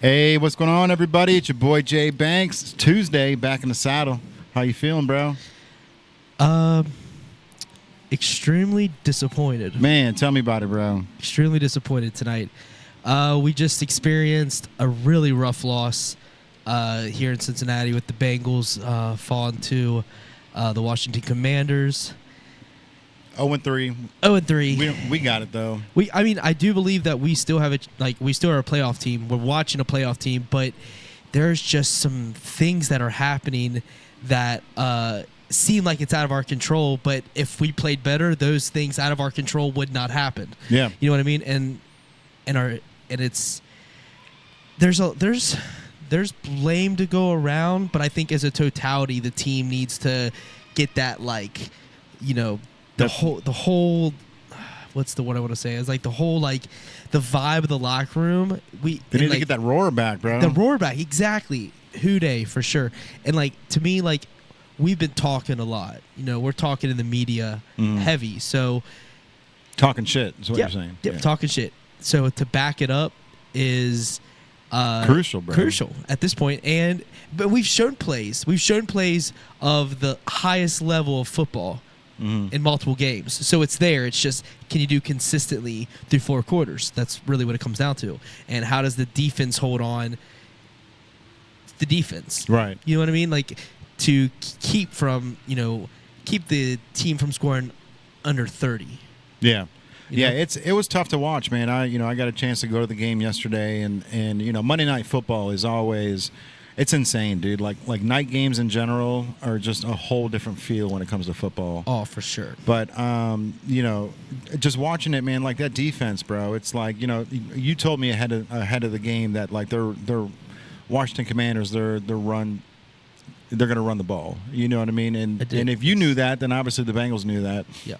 Hey, what's going on, everybody? It's your boy Jay Banks. It's Tuesday, back in the saddle. How you feeling, bro? Extremely disappointed. Man, tell me about it, bro. Extremely disappointed tonight. We just experienced a really rough loss here in Cincinnati with the Bengals falling to the Washington Commanders. 0-3. 0-3. We got it though. I do believe that we still have we still are a playoff team. We're watching a playoff team, but there's just some things that are happening that seem like it's out of our control. But if we played better, those things out of our control would not happen. Yeah, you know what I mean. And it's there's blame to go around, but I think as a totality, the team needs to get that the whole what's the word I want to say? It's like the whole the vibe of the locker room. They need to get that roar back, bro. The roar back, exactly. Hooday for sure. And to me, we've been talking a lot. We're talking in the media heavy. So talking shit is what you're saying. Yep, talking shit. So to back it up is crucial, bro. Crucial at this point. But we've shown plays. We've shown plays of the highest level of football. In multiple games. So it's there. It's just, can you do consistently through 4 quarters? That's really what it comes down to. And how does the defense hold on the defense? Right. You know what I mean? To keep the team from scoring under 30. Yeah. You know? It was tough to watch, man. I got a chance to go to the game yesterday, and Monday Night Football is always, it's insane, dude. Like night games in general are just a whole different feel when it comes to football. Oh, for sure. But just watching it, man, that defense, bro. It's you told me ahead of the game that they're Washington Commanders, they're going to run the ball. You know what I mean? And if you knew that, then obviously the Bengals knew that. Yeah.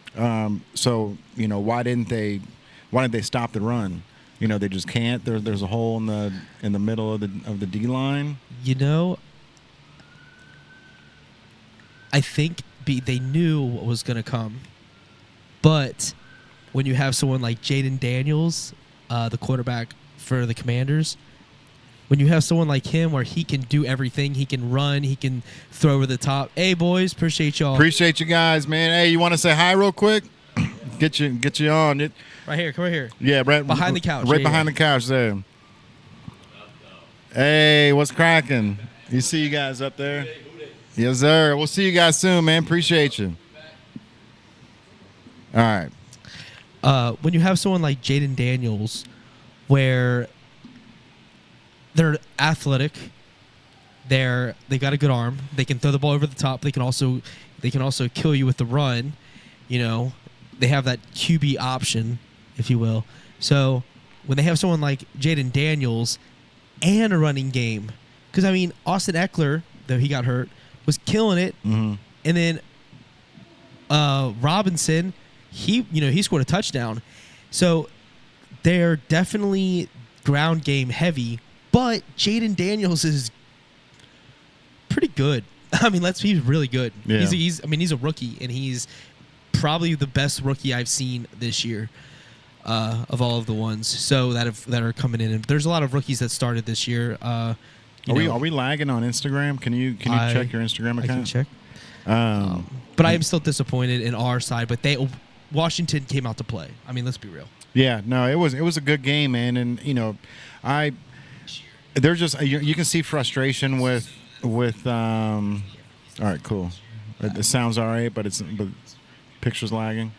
So why didn't they stop the run? They just can't. There's a hole in the middle of the D line. I think they knew what was going to come, but when you have someone like Jaden Daniels, the quarterback for the Commanders, when you have someone like him where he can do everything, he can run, he can throw over the top. Hey, boys, appreciate y'all. Appreciate you guys, man. Hey, you want to say hi real quick? Get you on it. Right here, come right here. Yeah, right behind the couch. Right behind the couch there. Hey, what's cracking? You see you guys up there? Yes, sir. We'll see you guys soon, man. Appreciate you. All right. When you have someone like Jaden Daniels, where they're athletic, they got a good arm, they can throw the ball over the top, they can also kill you with the run. They have that QB option, if you will. So when they have someone like Jaden Daniels and a running game, because Austin Eckler, though he got hurt, was killing it, and then Robinson, he scored a touchdown. So they're definitely ground game heavy, but Jaden Daniels is pretty good. He's really good. Yeah. He's a rookie, and he's probably the best rookie I've seen this year of all of the ones that are coming in. And there's a lot of rookies that started this year. Are we lagging on Instagram? Can you check your Instagram account? I can check. But I am still disappointed in our side. But Washington came out to play. Let's be real. Yeah, no, it was a good game, man, and there's just you can see frustration with. All right, cool. It sounds all right, but picture's lagging.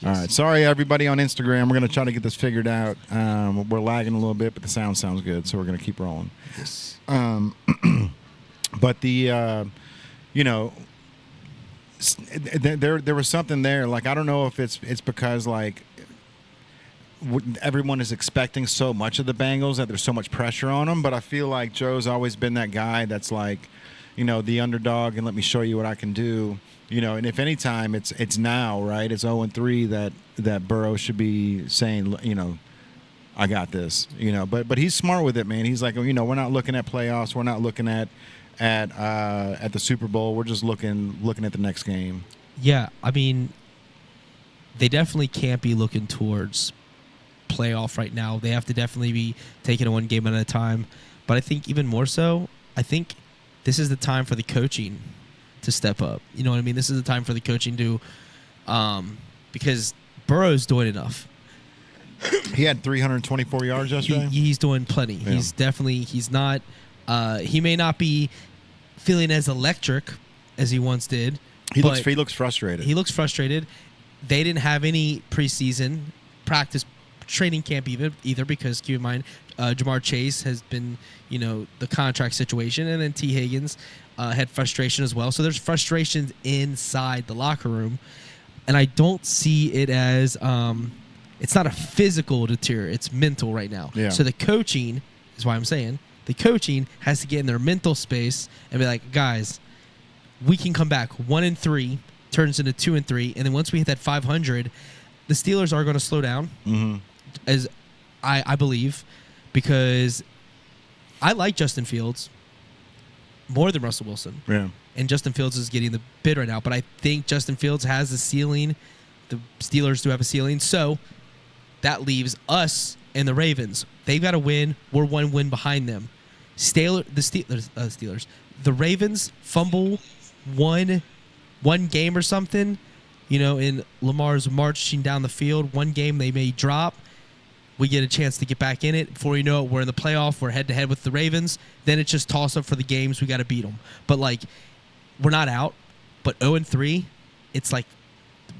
All right, sorry everybody on Instagram. We're gonna try to get this figured out. We're lagging a little bit, but the sound sounds good, so we're gonna keep rolling. Yes. But there was something there. I don't know if it's because everyone is expecting so much of the Bengals that there's so much pressure on them, but I feel like Joe's always been that guy that's the underdog, and let me show you what I can do. And if any time it's now, right? It's 0-3 that Burrow should be saying, I got this. But he's smart with it, man. He's like, we're not looking at playoffs, we're not looking at the Super Bowl. We're just looking at the next game. Yeah, they definitely can't be looking towards playoff right now. They have to definitely be taking it one game at a time. But I think even more so, I think this is the time for the coaching to step up. You know what I mean? This is the time for the coaching to, because Burrow's doing enough. He had 324 yards yesterday. He's doing plenty. Yeah. He's not, he may not be feeling as electric as he once did. He looks frustrated. He looks frustrated. They didn't have any preseason practice training camp either because keep in mind Jamar Chase has been, the contract situation, and then T. Higgins had frustration as well. So there's frustrations inside the locker room, and I don't see it as it's not a physical deterrent. It's mental right now. Yeah. So the coaching is why I'm saying the coaching has to get in their mental space and be like, guys, we can come back 1-3, turns into 2-3, and then once we hit that 500, the Steelers are going to slow down, as I believe, because I like Justin Fields more than Russell Wilson. Yeah. And Justin Fields is getting the bid right now, but I think Justin Fields has a ceiling. The Steelers do have a ceiling, so that leaves us and the Ravens. They've got to win. We're one win behind them. The Ravens fumble one game or something, in Lamar's marching down the field. One game they may drop. We get a chance to get back in it. Before you know it, we're in the playoff. We're head-to-head with the Ravens. Then it's just toss-up for the games. We got to beat them. But, we're not out. But 0-3, it's like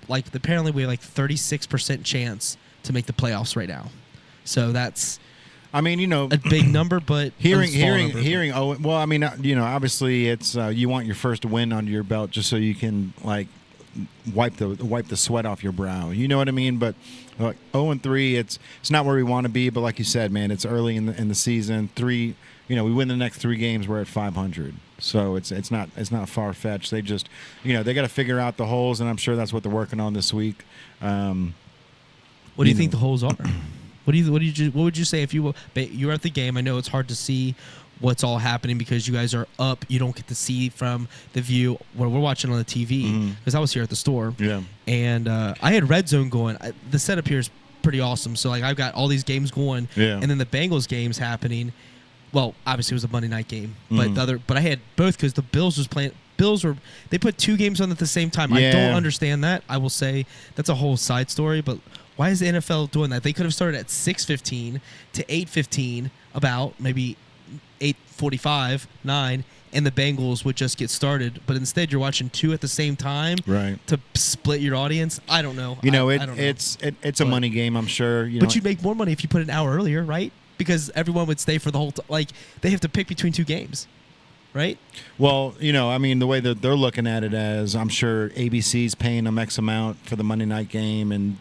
apparently we have 36% chance to make the playoffs right now. So that's a big number, but hearing. Oh, well, obviously it's you want your first win under your belt just so you can wipe the sweat off your brow. You know what I mean? But 0-3, it's not where we want to be. But like you said, man, it's early in the season. We win the next 3 games, we're at 500. So it's not far fetched. They just they got to figure out the holes, and I'm sure that's what they're working on this week. What do you think the holes are? What would you say if you were at the game? I know it's hard to see what's all happening because you guys are up. You don't get to see from the view where we're watching on the TV because I was here at the store. Yeah. And I had Red Zone going. The setup here is pretty awesome. So I've got all these games going. Yeah. And then the Bengals games happening. Well, obviously it was a Monday night game, but I had both because the Bills was playing. They put 2 games on at the same time. Yeah. I don't understand that. I will say that's a whole side story, but why is the NFL doing that? They could have started at 6:15 to 8:15, about maybe 8:45, 9, and the Bengals would just get started. But instead, you're watching 2 at the same time, right? To split your audience. I don't know. I don't know. It's a money game, I'm sure. But you'd make more money if you put it an hour earlier, right? Because everyone would stay for the whole they have to pick between 2 games, right? Well, the way that they're looking at it as, I'm sure ABC's paying them X amount for the Monday night game and,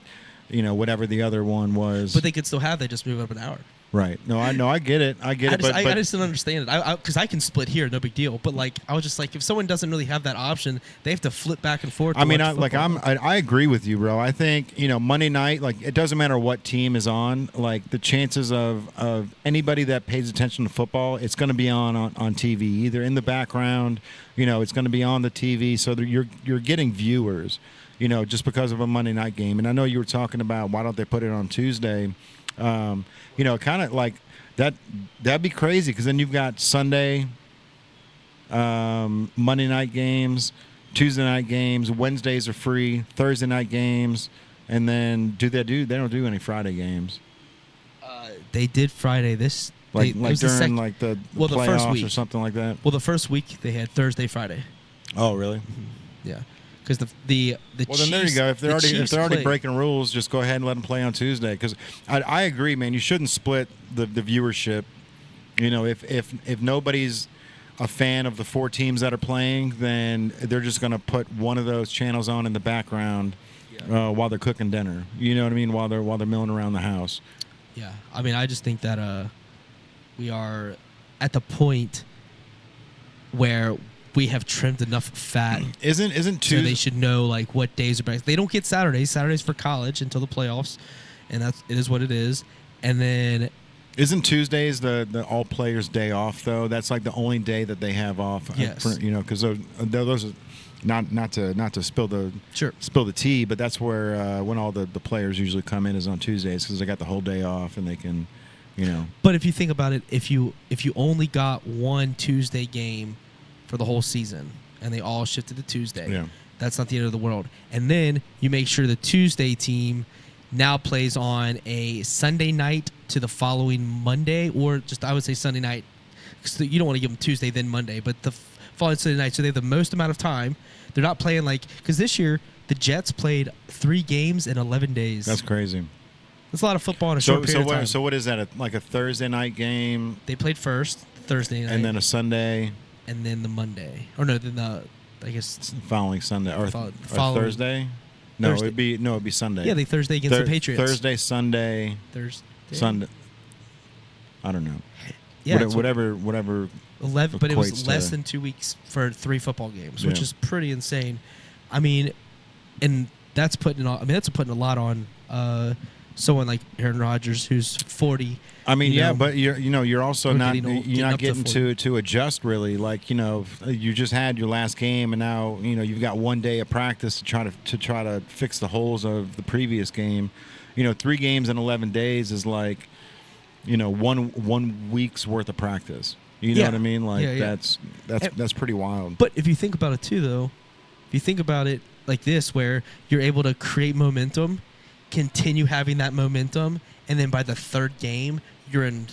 whatever the other one was. But they could still have, they just move it up an hour. Right. No, I get it. I just don't understand it. Because I can split here, no big deal. But I was just if someone doesn't really have that option, they have to flip back and forth. I agree with you, bro. I think Monday night, it doesn't matter what team is on. The chances of anybody that pays attention to football, it's going to be on TV, either in the background. It's going to be on the TV, so that you're getting viewers. Just because of a Monday night game. And I know you were talking about why don't they put it on Tuesday. Kind of that'd be crazy because then you've got Sunday, Monday night games, Tuesday night games, Wednesdays are free, Thursday night games, and then they don't do any Friday games. They did Friday this during the playoffs first week or something like that. Well, the first week they had Thursday, Friday. Oh, really? Yeah. Because the well, Chiefs, then there you go. If they're already play. breaking rules, just go ahead and let them play on Tuesday. Because I agree, man. You shouldn't split the viewership. If nobody's a fan of the 4 teams that are playing, then they're just going to put one of those channels on in the background while they're cooking dinner. You know what I mean? While they're milling around the house. Yeah. I just think that we are at the point where we have trimmed enough fat. Isn't Tuesday? So they should know what days are back. They don't get Saturdays. Saturdays for college until the playoffs, and it is what it is. And then Isn't Tuesdays the all players' day off though? That's like the only day that they have off. Yes. Because those are not to spill the tea, but that's where when all the players usually come in is on Tuesdays because they got the whole day off and they can, But if you think about it, if you only got one Tuesday game for the whole season and they all shifted to Tuesday, that's not the end of the world. And then you make sure the Tuesday team now plays on a Sunday night to the following Monday, or just I would say Sunday night, because you don't want to give them Tuesday then Monday, but the following Sunday night, so they have the most amount of time. They're not playing because this year the Jets played 3 games in 11 days. That's crazy. That's a lot of football in a short period of time. So what is that? Like a Thursday night game? They played first Thursday night, and then a Sunday, and then the Monday, or no, then the I guess following Sunday or Thursday. No, Thursday. it'd be Sunday. Yeah, they Thursday against the Patriots. Thursday, Sunday, Sunday. I don't know. Yeah, whatever. 11, but it was less to than 2 weeks for 3 football games, which Yeah. is pretty insane. I mean, and that's putting a lot on someone like Aaron Rodgers, who's 40. I mean, but you're also We're not getting up to getting to adjust really. Like you just had your last game, and now you've got 1 day of practice to try to fix the holes of the previous game. 3 games in 11 days is like one week's worth of practice. You know what I mean? Like that's pretty wild. But if you think about it too, though, if you think about it like this, where you're able to create momentum, continue having that momentum, and then by the 3rd game, you're in,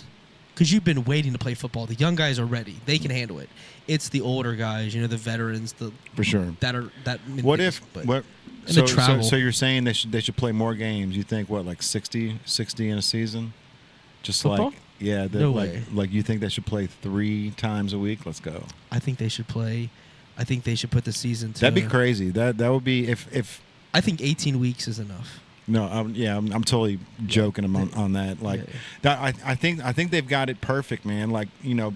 because you've been waiting to play football. The young guys are ready; they can handle it. It's the older guys, the veterans, for sure that. What if and so, the travel? So you're saying they should play more games? You think like 60 in a season? Just football? No way. Like you think they should play 3 times a week? Let's go. I think they should play. I think they should put the season to. That'd be crazy. That would be if. I think 18 weeks is enough. No, I'm totally joking on that. Like, that, I think they've got it perfect, man. Like,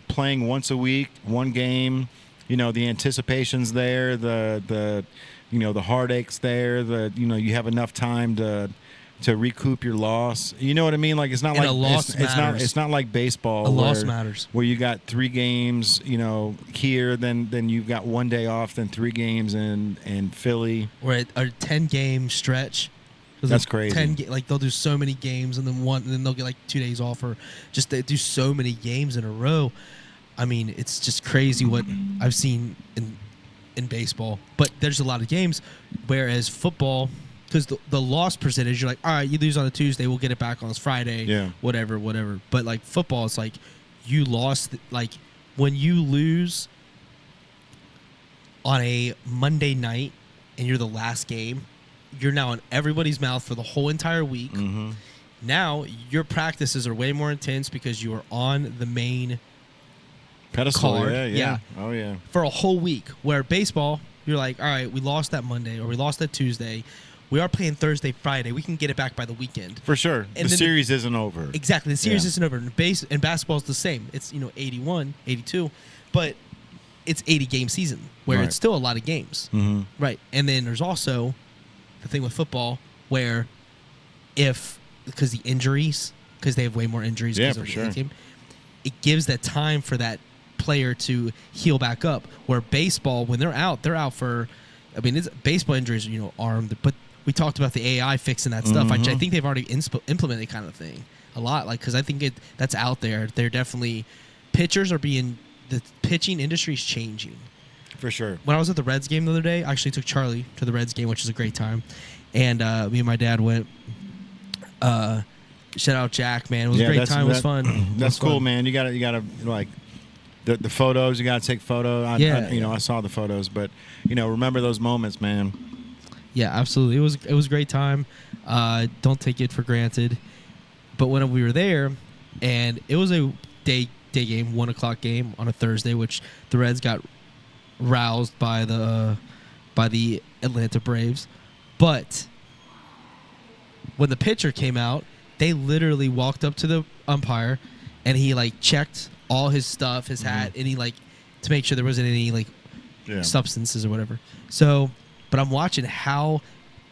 playing once a week, 1 game. The anticipation's there. The heartache's there. You have enough time to recoup your loss. You know what I mean? Like, it's not and like a loss matters. It's not like baseball. A loss matters. Where you got 3 games, here, then you've got 1 day off, then 3 games in Philly. Or a 10-game stretch. That's crazy. They'll do so many games, and then they'll get like 2 days off, or just they do so many games in a row. I mean, it's just crazy what I've seen in baseball. But there's a lot of games, whereas football, because the loss percentage, you're like, all right, you lose on a Tuesday, we'll get it back on this Friday, whatever. But like football, it's like you lost. Like when you lose on a Monday night and you're the last game, you're now in everybody's mouth for the whole entire week. Mm-hmm. Now your practices are way more intense because you are on the main pedestal card. Yeah. Oh yeah. For a whole week. Where baseball, you're like, all right, we lost that Monday or we lost that Tuesday. We are playing Thursday, Friday. We can get it back by the weekend. For sure. And the series isn't over. Exactly. The series isn't over. And basketball is the same. It's 81, 82, but it's 80-game season where it's still a lot of games. Mm-hmm. Right. And then there's also the thing with football where because the injuries, because they have way more injuries because of the team, it gives that time for that player to heal back up. Where baseball, when they're out for, baseball injuries, arm, but we talked about the AI fixing that stuff. I think they've already implemented kind of thing a lot, because I think that's out there. They're definitely, the pitching industry is changing. For sure. When I was at the Reds game the other day, I actually took Charlie to the Reds game, which is a great time. And me and my dad went. Shout out Jack, man. It was a great time. It was fun. That's cool, man. You gotta like the photos. You gotta take photos. I saw the photos, but remember those moments, man. Yeah, absolutely. It was a great time. Don't take it for granted. But when we were there, and it was a day game, 1:00 game on a Thursday, which the Reds got roused by the Atlanta Braves. But when the pitcher came out, they literally walked up to the umpire, and he checked all his stuff, his hat, and he to make sure there wasn't any substances or whatever. So, but I'm watching how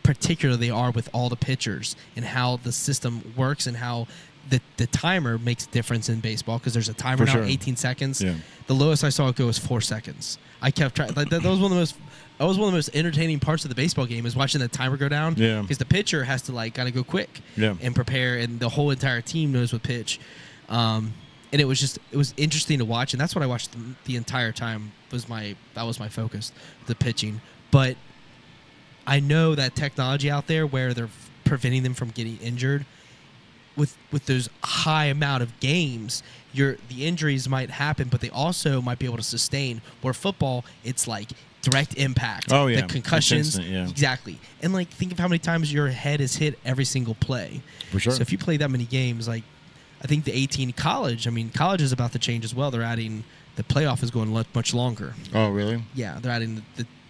particular they are with all the pitchers and how the system works and how the timer makes a difference in baseball because there's a timer For now, sure. 18 seconds. Yeah. The lowest I saw it go was 4 seconds. I kept trying. That was one of the most. That was one of the most entertaining parts of the baseball game is watching the timer go down. Yeah. Because the pitcher has to gotta go quick. Yeah. And prepare, and the whole entire team knows what pitch. And it was interesting to watch, and that's what I watched the entire time. That was my focus, the pitching. But I know that technology out there where they're preventing them from getting injured. With those high amount of games, the injuries might happen, but they also might be able to sustain. Where football, it's like direct impact. Oh, yeah. The concussions. It's instant, yeah. Exactly. And think of how many times your head is hit every single play. For sure. So if you play that many games, I think the 18 college is about to change as well. They're adding the playoff is going much longer. Oh, really? Yeah, they're adding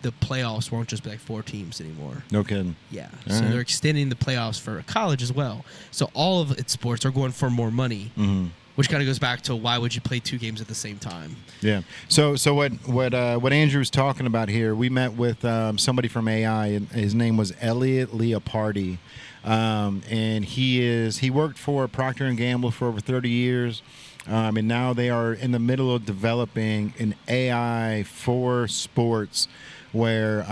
the playoffs won't just be 4 teams anymore. No kidding. Yeah. All So right. they're extending the playoffs for college as well. So all of its sports are going for more money, which kind of goes back to why would you play 2 games at the same time? Yeah. So what Andrew's talking about here, we met with somebody from AI, and his name was Elliot Leopardi, and he worked for Procter and Gamble for over 30 years. And now they are in the middle of developing an AI for sports where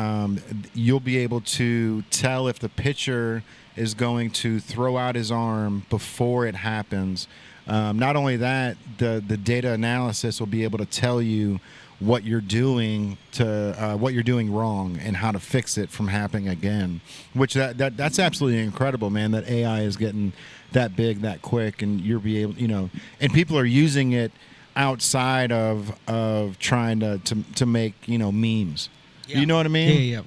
you'll be able to tell if the pitcher is going to throw out his arm before it happens. Not only that, the data analysis will be able to tell you what you're doing wrong and how to fix it from happening again. Which that's absolutely incredible, man. That AI is getting that big, that quick, and you'll be able, and people are using it outside of trying to make memes. Yeah. You know what I mean? Yeah.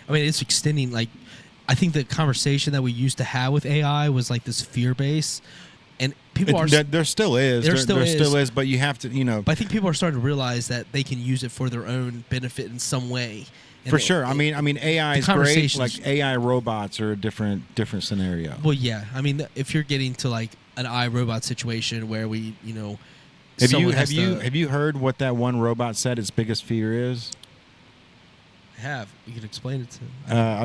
I mean, it's extending. I think the conversation that we used to have with AI was this fear base, and people There still is. There still is, but you have to, But I think people are starting to realize that they can use it for their own benefit in some way. And For sure. I mean, AI is great. conversations- AI robots are a different scenario. Well, yeah. I mean, if you're getting to an iRobot situation where we, Have you heard what that one robot said its biggest fear is? You can explain it to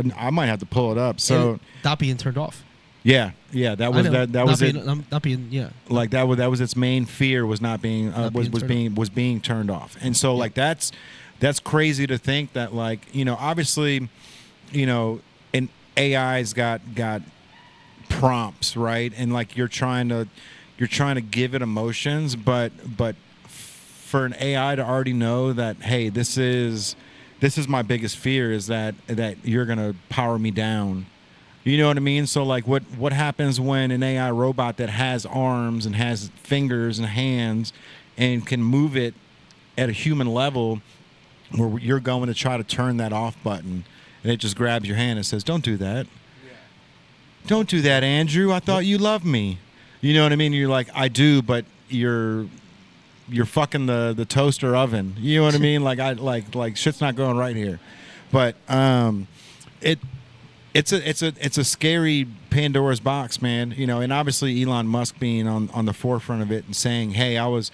me. I might have to pull it up. So Not being turned off. yeah, that was that was it. Not being, yeah. That was its main fear was not being was being turned off. And so that's crazy to think that obviously, an AI's got prompts, right? And you're trying to give it emotions, but for an AI to already know that, hey, this is my biggest fear is that you're gonna power me down. You know what I mean? So what happens when an AI robot that has arms and has fingers and hands and can move it at a human level, where you're going to try to turn that off button, and it just grabs your hand and says, "Don't do that. Yeah. Don't do that, Andrew. I thought you loved me." You know what I mean? You're like, "I do, but you're fucking the toaster oven." You know what I mean? Like shit's not going right here. But it's a scary Pandora's box, man. And obviously Elon Musk being on the forefront of it and saying, "Hey, I was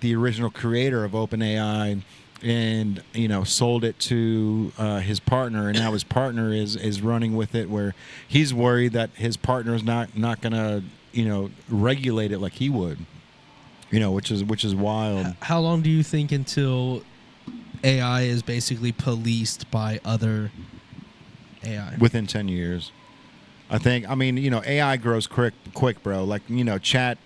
the original creator of OpenAI, and sold it to his partner, and now his partner is running with it, where he's worried that his partner is not gonna regulate it like he would, which is wild." How long do you think until AI is basically policed by other AI? Within 10 years, I think. I mean, AI grows quick, bro. Chat.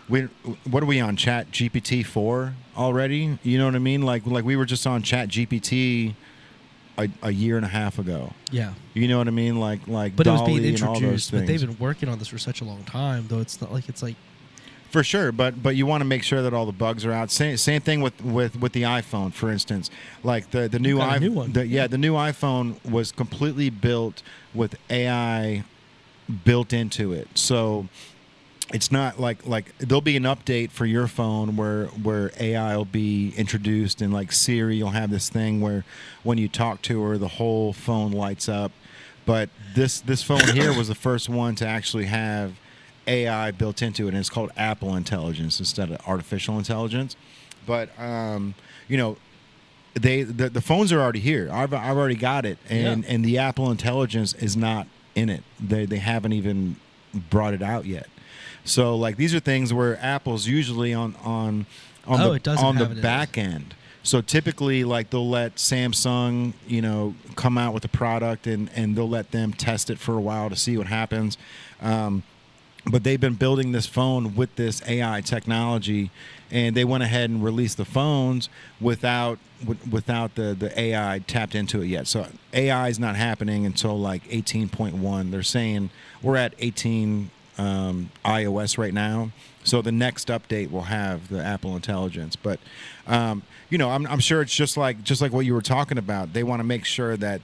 What are we on? Chat GPT 4 already? You know what I mean? Like we were just on Chat GPT a year and a half ago. Yeah. You know what I mean? Like but it was Dolly being and all those introduced. But they've things. been working on this for such a long time, though. It's not it's like. For sure, but you want to make sure that all the bugs are out. Same thing with the iPhone, for instance. Like the new got a new one. The new iPhone was completely built with AI built into it. So it's not like there'll be an update for your phone where AI will be introduced, and like Siri, you'll have this thing where when you talk to her, the whole phone lights up. But this phone here was the first one to actually have AI built into it, and it's called Apple Intelligence instead of artificial intelligence. But the phones are already here. I've already got it, and the Apple Intelligence is not in it. They haven't even brought it out yet. So like these are things where Apple's usually on It doesn't on the have it in back end. So typically, like they'll let Samsung, come out with a product and they'll let them test it for a while to see what happens. But they've been building this phone with this AI technology, and they went ahead and released the phones without the AI tapped into it yet. So AI is not happening until like 18.1. They're saying we're at 18 iOS right now. So the next update will have the Apple Intelligence. But I'm sure it's just like what you were talking about. They want to make sure that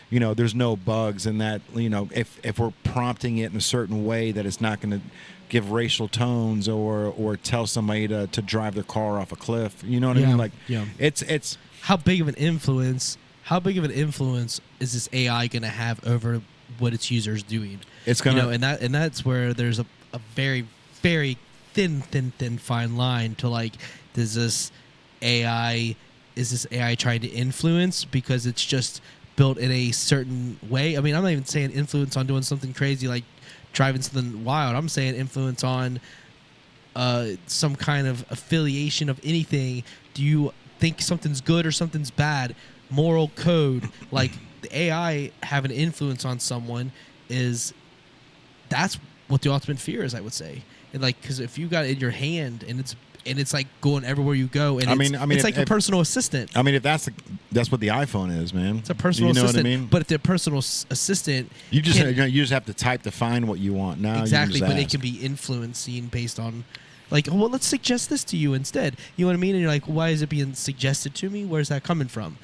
there's no bugs, and that if we're prompting it in a certain way, that it's not going to give racial tones or tell somebody to drive their car off a cliff. You know what I mean? Like, it's how big of an influence is this AI going to have over what its users doing? It's going to, and that's where there's a very, very thin fine line to like, is this AI trying to influence because it's just built in a certain way? I mean, I'm not even saying influence on doing something crazy like driving something wild. I'm saying influence on some kind of affiliation of anything. Do you think something's good or something's bad? Moral code, like the AI have an influence on someone, that's what the ultimate fear is, I would say. And like, because if you got it in your hand and it's like going everywhere you go, and it's like a personal assistant. I mean, if that's what the iPhone is, man. It's a personal assistant. What I mean? But if the personal assistant, you just have to type to find what you want. Now exactly, you but it can be influencing based on, like, well, let's suggest this to you instead. You know what I mean? And you're like, why is it being suggested to me? Where's that coming from?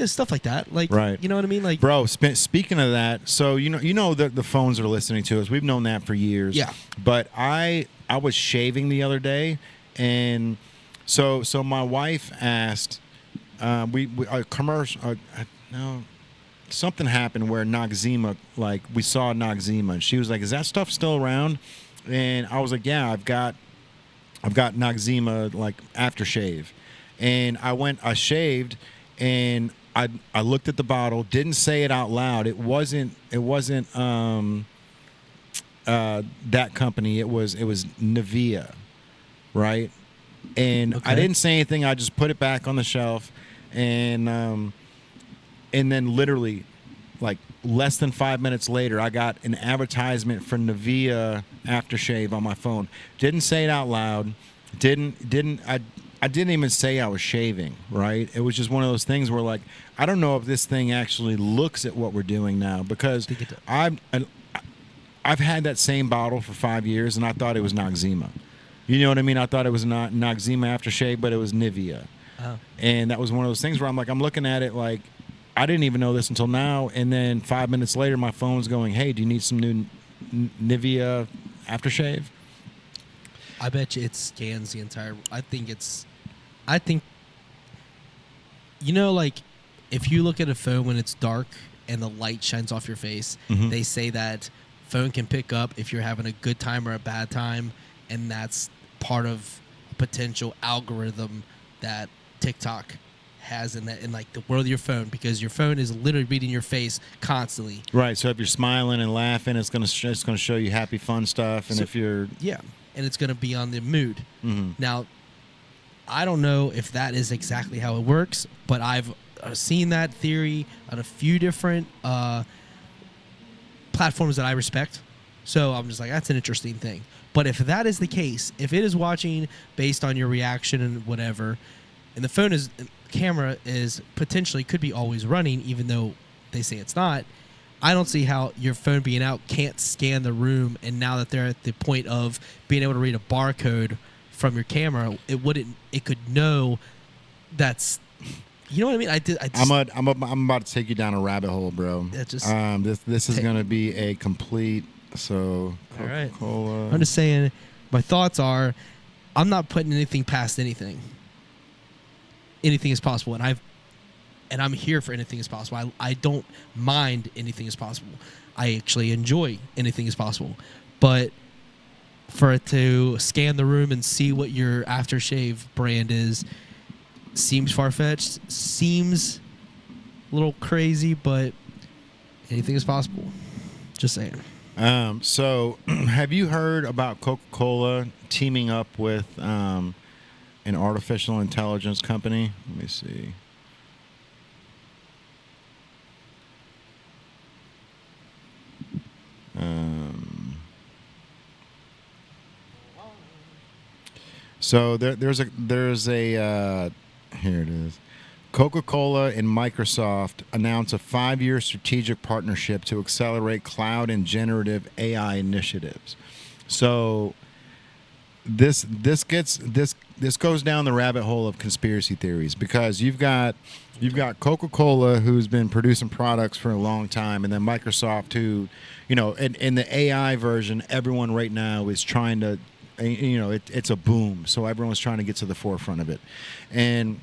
Stuff like that, like, right. You know what I mean? Like, bro, speaking of that, so that the phones are listening to us. We've known that for years. Yeah. But I was shaving the other day, and so my wife asked, we a commercial, no, something happened where Noxzema, like we saw Noxzema, and she was like, "Is that stuff still around?" And I was like, "Yeah, I've got Noxzema like aftershave," and I shaved, and I looked at the bottle, didn't say it out loud. It wasn't that company. It was Nivea, right? And okay. I didn't say anything. I just put it back on the shelf, and then literally, like less than 5 minutes later, I got an advertisement for Nivea aftershave on my phone. Didn't say it out loud. I didn't even say I was shaving, right? It was just one of those things where, like, I don't know if this thing actually looks at what we're doing now, because I've had that same bottle for 5 years, and I thought it was Noxzema. You know what I mean? I thought it was not Noxzema aftershave, but it was Nivea. Oh. And that was one of those things where I'm looking at it like, I didn't even know this until now. And then 5 minutes later, my phone's going, "Hey, do you need some new Nivea aftershave?" I bet you it scans the entire. I think, like, if you look at a phone when it's dark and the light shines off your face, Mm-hmm. they say that phone can pick up if you're having a good time or a bad time, and that's part of a potential algorithm that TikTok has in like the world of your phone, because your phone is literally reading your face constantly. Right. So if you're smiling and laughing, it's gonna show you happy, fun stuff, and if you're and it's gonna be on the mood. Mm-hmm. Now, I don't know if that is exactly how it works, but I've seen that theory on a few different platforms that I respect. So I'm just like, that's an interesting thing. But if that is the case, if it is watching based on your reaction and whatever, and the camera is potentially could be always running, even though they say it's not, I don't see how your phone being out can't scan the room. And now that they're at the point of being able to read a barcode from your camera, it could know that's, you know what I mean? I'm about to take you down a rabbit hole, bro. This is gonna be a complete. So all right. Coca-Cola. I'm just saying, my thoughts are, I'm not putting anything past anything. Anything is possible, and I'm here for anything is possible. I don't mind anything is possible. I actually enjoy anything is possible. But for it to scan the room and see what your aftershave brand is seems far-fetched, seems a little crazy, but anything is possible. Just saying. So, have you heard about Coca-Cola teaming up with an artificial intelligence company? Let me see. Um, so there's a here it is. Coca-Cola and Microsoft announced a 5-year strategic partnership to accelerate cloud and generative AI initiatives. So this goes down the rabbit hole of conspiracy theories because you've got Coca-Cola who's been producing products for a long time, and then Microsoft who, in the AI version, everyone right now is trying to, it's a boom, so everyone's trying to get to the forefront of it, and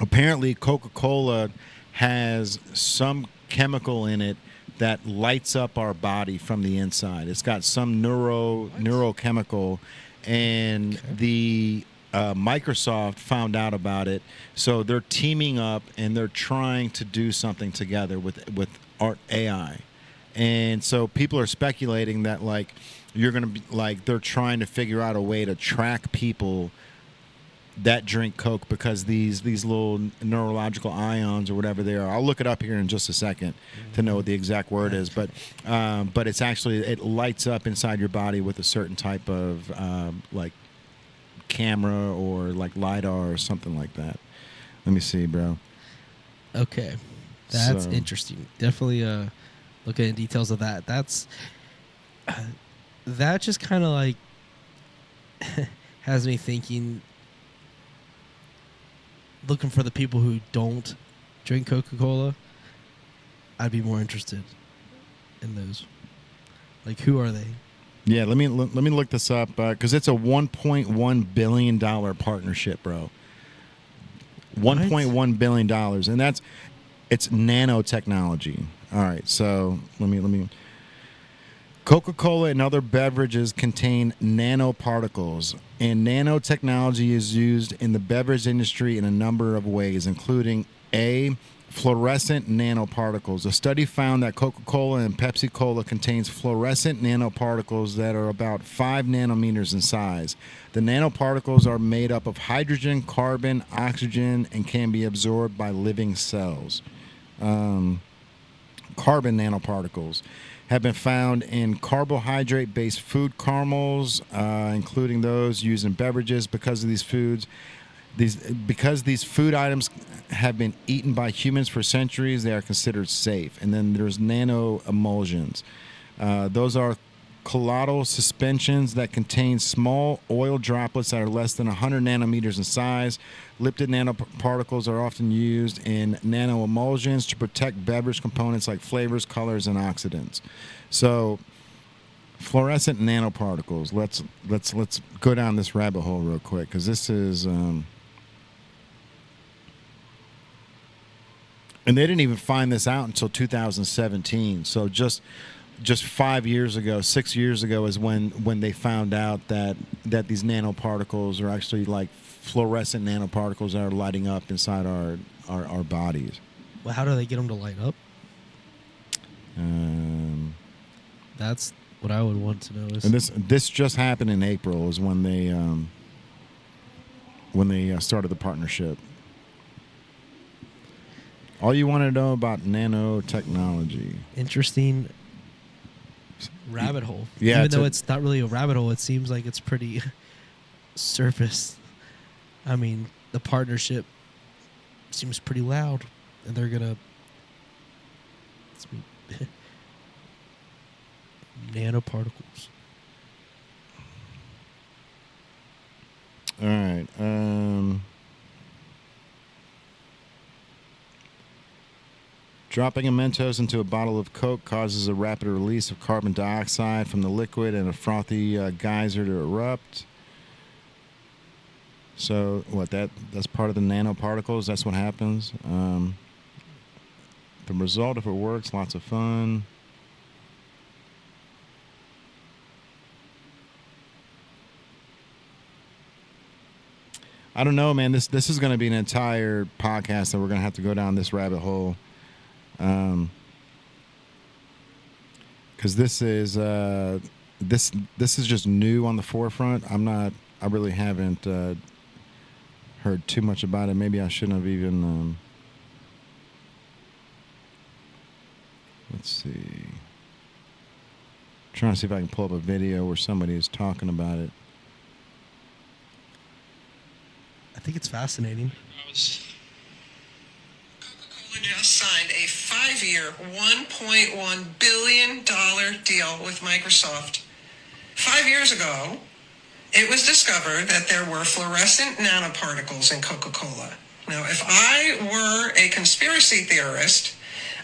apparently Coca-Cola has some chemical in it that lights up our body from the inside. It's got some neurochemical, and the Microsoft found out about it, so they're teaming up and they're trying to do something together with art AI, and so people are speculating that like you're gonna be like they're trying to figure out a way to track people that drink Coke because these little neurological ions or whatever they are. I'll look it up here in just a second to know what the exact word is, but it's actually it lights up inside your body with a certain type of like camera or like lidar or something like that. Let me see, bro. Okay, that's So- interesting. Definitely look at the details of that. That just kind of like has me thinking, looking for the people who don't drink Coca-Cola. I'd be more interested in those. Like, who are they? Yeah, let me look this up because it's a $1.1 billion partnership, bro. $1.1 billion, and it's nanotechnology. All right, so let me. Coca-Cola and other beverages contain nanoparticles, and nanotechnology is used in the beverage industry in a number of ways, including A, fluorescent nanoparticles. A study found that Coca-Cola and Pepsi-Cola contains fluorescent nanoparticles that are about 5 nanometers in size. The nanoparticles are made up of hydrogen, carbon, oxygen, and can be absorbed by living cells. Carbon nanoparticles have been found in carbohydrate-based food caramels, including those used in beverages. Because these food items have been eaten by humans for centuries, they are considered safe. And then there's nano emulsions. Those are colloidal suspensions that contain small oil droplets that are less than 100 nanometers in size. Lipid nanoparticles are often used in nano emulsions to protect beverage components like flavors, colors, and oxidants. So, fluorescent nanoparticles. Let's go down this rabbit hole real quick because this is. And they didn't even find this out until 2017. So just 5 years ago, 6 years ago is when they found out that these nanoparticles are actually like fluorescent nanoparticles that are lighting up inside our bodies. Well, how do they get them to light up? That's what I would want to know. And this just happened in April is when they started the partnership. All you want to know about nanotechnology. Interesting rabbit hole. Yeah, Even though it's not really a rabbit hole, it seems like it's pretty surface. I mean, the partnership seems pretty loud, and they're gonna nanoparticles. All right. Dropping a Mentos into a bottle of Coke causes a rapid release of carbon dioxide from the liquid and a frothy geyser to erupt. So that's part of the nanoparticles. That's what happens. The result, if it works, lots of fun. I don't know, man. This is going to be an entire podcast that we're going to have to go down this rabbit hole. because this is this is just new on the forefront. I really haven't heard too much about it. Maybe I shouldn't have even. Let's see. Trying to see if I can pull up a video where somebody is talking about it. I think it's fascinating. Coca-Cola just signed a 5-year, $1.1 billion deal with Microsoft. 5 years ago, it was discovered that there were fluorescent nanoparticles in Coca-Cola. Now, if I were a conspiracy theorist,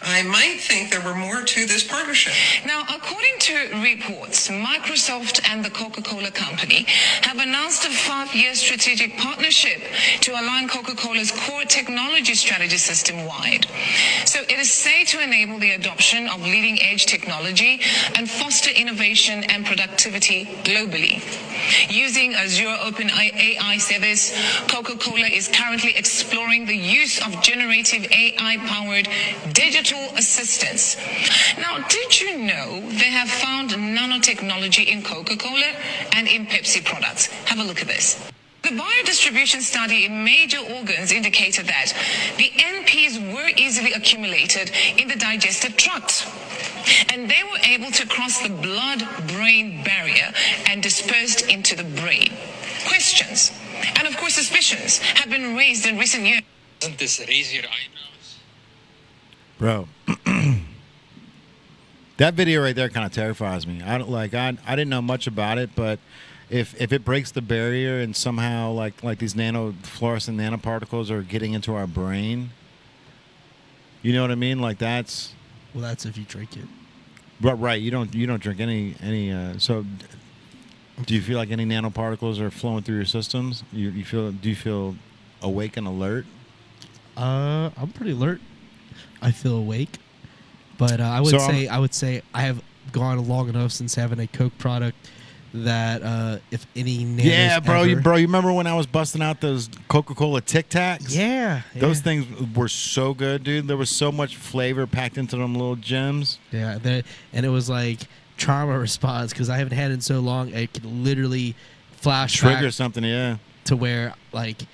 I might think there were more to this partnership. Now, according to reports, Microsoft and the Coca-Cola Company have announced a 5-year strategic partnership to align Coca-Cola's core technology strategy system-wide. So it is said to enable the adoption of leading-edge technology and foster innovation and productivity globally. Using Azure Open AI service, Coca-Cola is currently exploring the use of generative AI-powered digital assistants. Now, did you know they have found nanotechnology in Coca-Cola and in Pepsi products? Have a look at this. The biodistribution study in major organs indicated that the NPs were easily accumulated in the digestive tract, and they were able to cross the blood-brain barrier and dispersed into the brain. Questions, and of course suspicions, have been raised in recent years. Doesn't this raise your eyebrows? Bro, that video right there kind of terrifies me. I didn't know much about it, but if it breaks the barrier and somehow like these fluorescent nanoparticles are getting into our brain, you know what I mean? Like that's if you drink it. But right, you don't drink any. So, do you feel like any nanoparticles are flowing through your systems? Do you feel awake and alert? I'm pretty alert. I feel awake, but I would say I have gone long enough since having a Coke product that if any nanos you remember when I was busting out those Coca-Cola Tic Tacs? Yeah, those things were so good, dude. There was so much flavor packed into them little gems. Yeah, and it was like trauma response because I haven't had it in so long. It could literally trigger something, yeah, to where like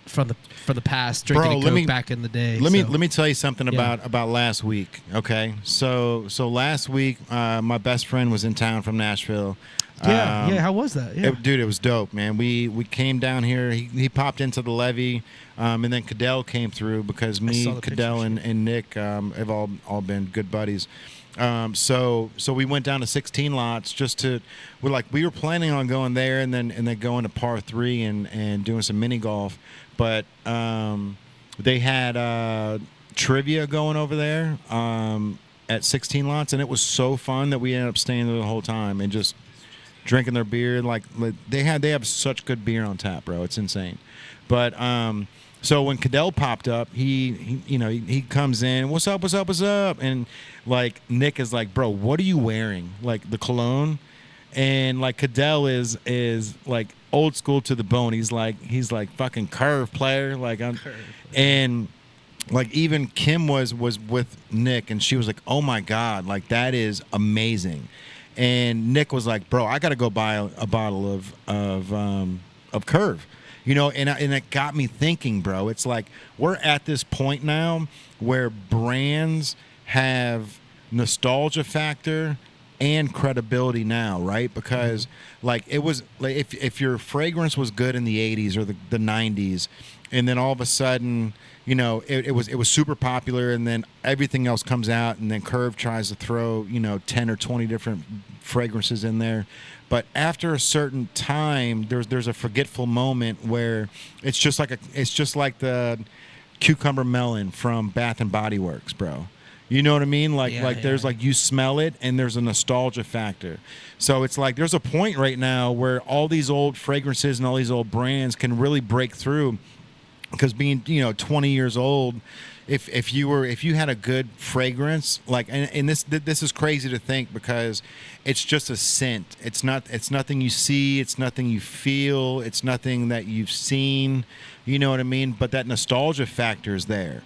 from the past drinking a Coke back in the day. Let me tell you something about last week. Okay, so last week my best friend was in town from Nashville. How was that? Yeah. Dude, it was dope, man. We came down here. He popped into the levee, and then Cadell came through because me, Cadell, and Nick have all been good buddies. So we went down to 16 lots we were planning on going there and then going to par 3 and doing some mini golf, but they had trivia going over there at 16 lots, and it was so fun that we ended up staying there the whole time and just drinking their beer. Like they have such good beer on tap, bro. It's insane. But so when Cadell popped up, he comes in, what's up? And like Nick is like, bro, what are you wearing? Like the cologne? And like Cadell is like old school to the bone. He's like fucking Curve player. And like even Kim was with Nick and she was like, oh my God, like that is amazing. And Nick was like, bro, I got to go buy a bottle of Curve. And it got me thinking, bro. It's like we're at this point now where brands have nostalgia factor and credibility now, right? Because like it was like if your fragrance was good in the 80s or the 90s, and then all of a sudden, it was super popular, and then everything else comes out, and then Curve tries to throw 10 or 20 different fragrances in there. But after a certain time, there's a forgetful moment where it's just like the cucumber melon from Bath and Body Works, bro. You know what I mean? There's like you smell it and there's a nostalgia factor. So it's like there's a point right now where all these old fragrances and all these old brands can really break through, because being 20 years old, if you had a good fragrance, and this is crazy to think because it's just a scent. It's nothing you see, it's nothing you feel, it's nothing that you've seen. You know what I mean? But that nostalgia factor is there.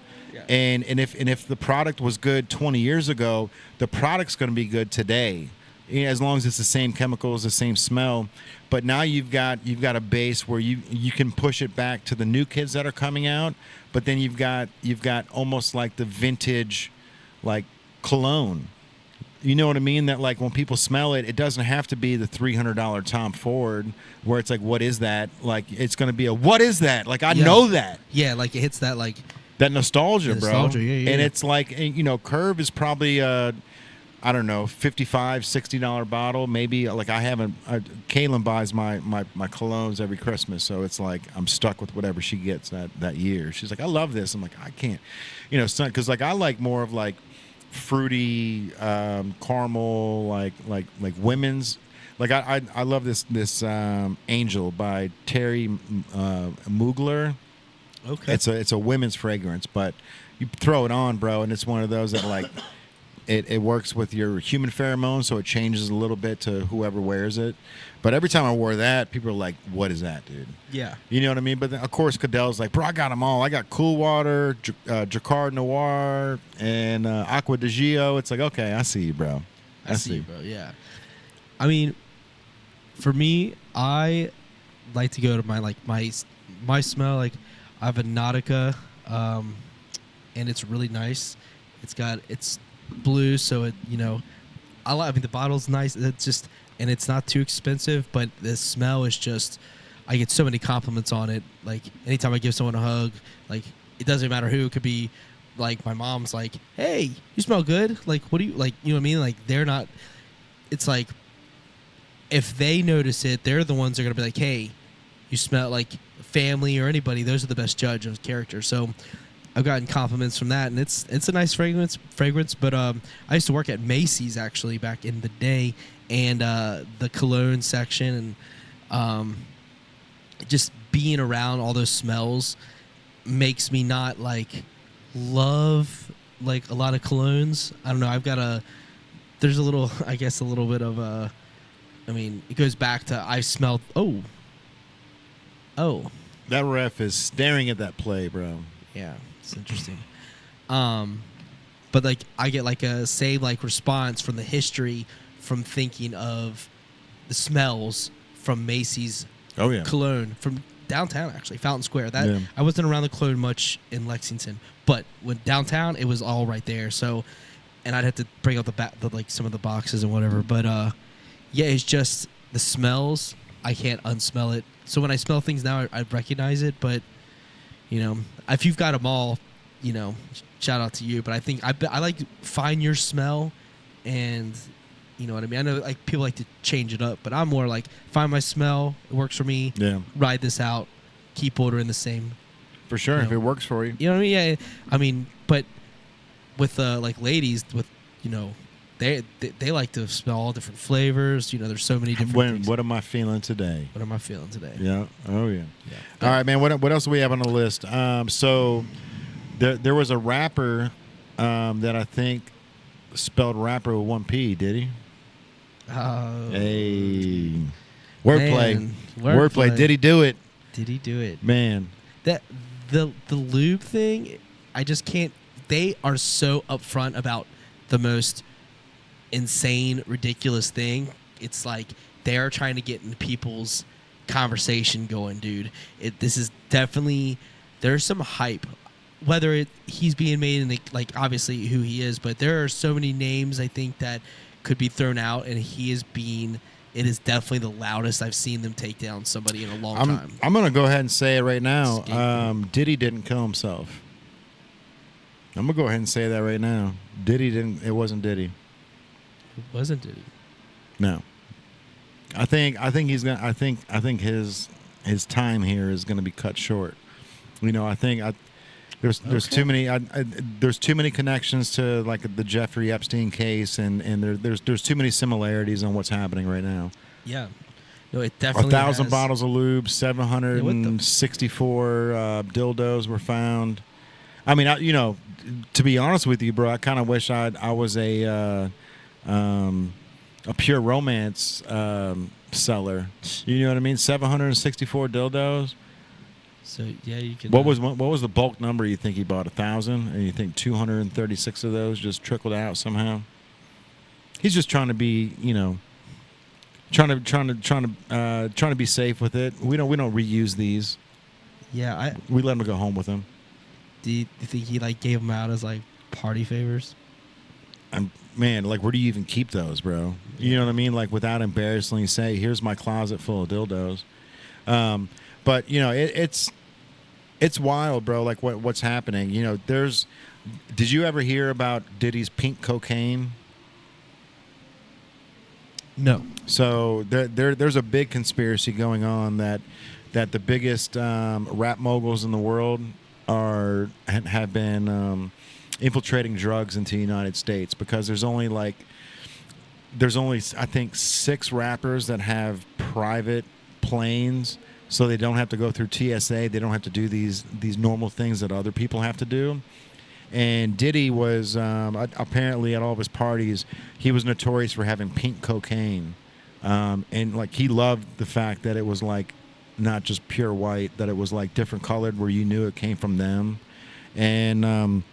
And if the product was good 20 years ago, the product's going to be good today, as long as it's the same chemicals, the same smell. But now you've got a base where you can push it back to the new kids that are coming out. But then you've got almost like the vintage, like cologne. You know what I mean? That like when people smell it, it doesn't have to be the $300 Tom Ford where it's like, what is that? Like it's going to be a what is that? Like I know that. Yeah, like it hits that like that nostalgia, bro. Nostalgia, yeah. And it's like, Curve is probably I don't know, $55, $60 bottle. Maybe like I haven't. Kaylin buys my colognes every Christmas, so it's like I'm stuck with whatever she gets that year. She's like, I love this. I'm like, I can't, because like I like more of like fruity caramel, like women's. Like I love this Angel by Terry Mugler. Okay. It's a women's fragrance, but you throw it on, bro, and it's one of those that like. It works with your human pheromones, so it changes a little bit to whoever wears it. But every time I wore that, people are like, what is that, dude? Yeah. You know what I mean? But then, of course, Cadell's like, bro, I got them all. I got Cool Water, Jacquard Noir, and Aqua di Gio. It's like, okay, I see you, bro. I see you, bro, yeah. I mean, for me, I like to go to my smell. Like, I have a Nautica, and it's really nice. It's blue, so it I mean the bottle's nice. It's not too expensive, but the smell is just I get so many compliments on it. Like anytime I give someone a hug, like it doesn't matter who, it could be like my mom's like, hey, you smell good. Like what do you like, you know what I mean? Like they're not, it's like if they notice it, they're the ones that are gonna be like, hey, you smell like family or anybody, those are the best judge of character. So I've gotten compliments from that, and it's a nice fragrance. But I used to work at Macy's actually back in the day, and the cologne section, and just being around all those smells makes me not like love like a lot of colognes. I don't know. There's a little, I guess, a little bit of a. I mean, it goes back to I smelled. Oh. That ref is staring at that play, bro. Yeah. It's interesting. But like I get like a response from the history from thinking of the smells from Macy's cologne from downtown, actually Fountain Square. I wasn't around the cologne much in Lexington, but when downtown it was all right there. So, and I'd have to bring out some of the boxes and whatever. But it's just the smells. I can't unsmell it. So when I smell things now, I recognize it, but. If you've got them all, shout out to you. But I think I like find your smell, and you know what I mean. I know like people like to change it up, but I'm more like find my smell. It works for me. Yeah. Ride this out. Keep ordering the same. For sure, if it works for you. You know what I mean? Yeah. I mean, but with like ladies, with they like to smell all different flavors. There's so many different things. What am I feeling today? What am I feeling today? Yeah. Oh, yeah. All right, man. What else do we have on the list? So there was a rapper that I think spelled rapper with one P, did he? Hey. Wordplay. Wordplay. Did he do it? Did he do it? Man. The lube thing, I just can't. They are so upfront about the most insane, ridiculous thing. It's like they're trying to get in people's conversation going, dude. This is definitely, there's some hype. Whether he's being made in like obviously who he is, but there are so many names I think that could be thrown out, and it is definitely the loudest I've seen them take down somebody in a long time. I'm gonna go ahead and say it right now. Diddy didn't kill himself. I'm gonna go ahead and say that right now. It wasn't Diddy. It wasn't Diddy. No. I think his time here is gonna be cut short. I think there's too many there's too many connections to like the Jeffrey Epstein case, and there's too many similarities on what's happening right now. Yeah. No, it definitely 1,000 bottles of lube, 764 dildos were found. I mean, to be honest with you, bro, I kind of wish I was a pure romance seller. You know what I mean? 764 dildos. So yeah, you can. What was the bulk number you think he bought? 1,000, and you think 236 of those just trickled out somehow? He's just trying to be, trying to be safe with it. We don't reuse these. Yeah, We let him go home with them. do you think he like gave them out as like party favors? Man, like, where do you even keep those, bro? You know what I mean? Like, without embarrassingly say, here's my closet full of dildos. But it's wild, bro. Like what's happening? Did you ever hear about Diddy's pink cocaine? No. So there's a big conspiracy going on that the biggest rap moguls in the world have been infiltrating drugs into the United States, because there's only I think 6 rappers that have private planes, so they don't have to go through TSA. They don't have to do these normal things that other people have to do. And Diddy was apparently at all of his parties, he was notorious for having pink cocaine, and like he loved the fact that it was like not just pure white, that it was like different colored where you knew it came from them, and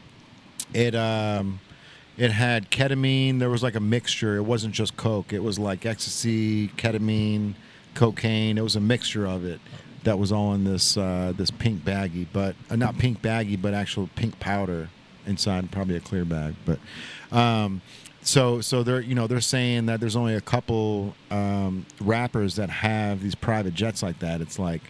it had ketamine. There was like a mixture. It wasn't just coke. It was like ecstasy, ketamine, cocaine. It was a mixture of it that was all in this pink baggie, but not pink baggie, but actual pink powder inside, probably a clear bag. But so they're saying that there's only a couple rappers that have these private jets like that. It's like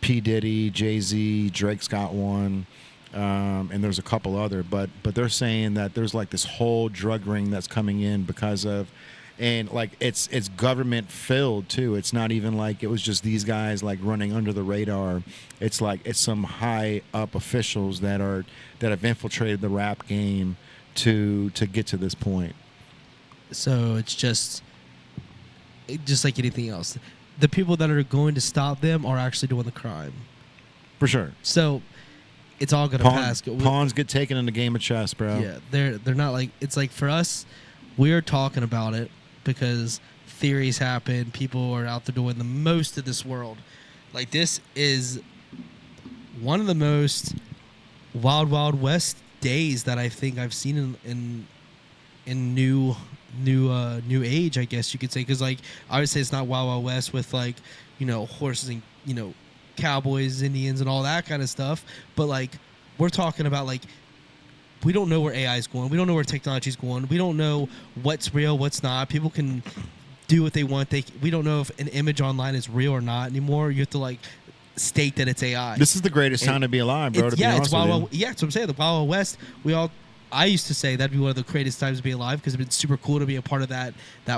P. Diddy, Jay-Z, Drake's got one. And there's a couple other, but they're saying that there's like this whole drug ring that's coming in because of, and like it's government filled too. It's not even like it was just these guys like running under the radar. It's like it's some high up officials that have infiltrated the rap game to get to this point. So it's just like anything else. The people that are going to stop them are actually doing the crime. For sure. So it's all gonna pass. Pawns get taken in the game of chess, bro. Yeah, they're not like, it's like for us, we're talking about it because theories happen. People are out there doing the most of this world. Like, this is one of the most wild west days that I think I've seen in new age, I guess you could say. Because like I would say it's not wild west with like horses and cowboys, Indians, and all that kind of stuff, but like we're talking about like we don't know where AI is going, we don't know where technology is going, we don't know what's real, what's not. People can do what they want. We don't know if an image online is real or not anymore. You have to like state that it's AI. This is the greatest time to be alive, bro. It's Wild, yeah, that's what I'm saying. The Wild West. I used to say that'd be one of the greatest times to be alive because it'd been super cool to be a part of that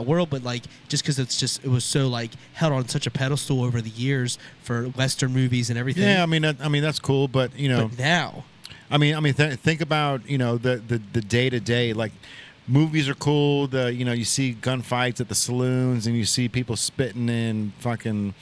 world. But like, just because it was so like held on such a pedestal over the years for Western movies and everything. Yeah, I mean that's cool, but But now, think about the day to day. Like, movies are cool. You see gunfights at the saloons and you see people spitting in fucking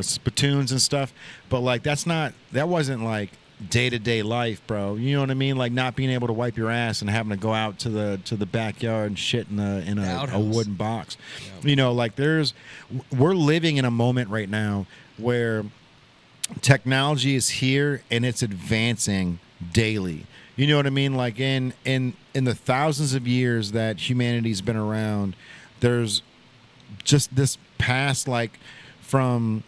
spittoons and stuff. But like that wasn't like day-to-day life, bro. You know what I mean? Like not being able to wipe your ass and having to go out to the backyard and shit in a wooden box. Yeah. Like we're living in a moment right now where technology is here and it's advancing daily. You know what I mean? Like in the thousands of years that humanity's been around, there's just this past, like from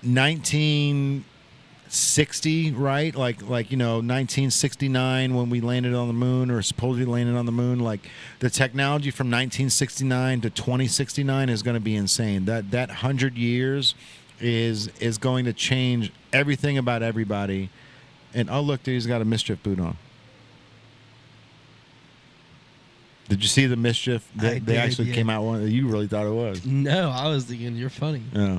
1960, right? Like 1969 when we landed on the moon, or supposedly landed on the moon. Like the technology from 1969 to 2069 is going to be insane. That 100 years is going to change everything about everybody. And oh look, dude, he's got a Mischief boot on. Did you see the Mischief? They actually came out one. You really thought it was? No, I was thinking you're funny. Yeah.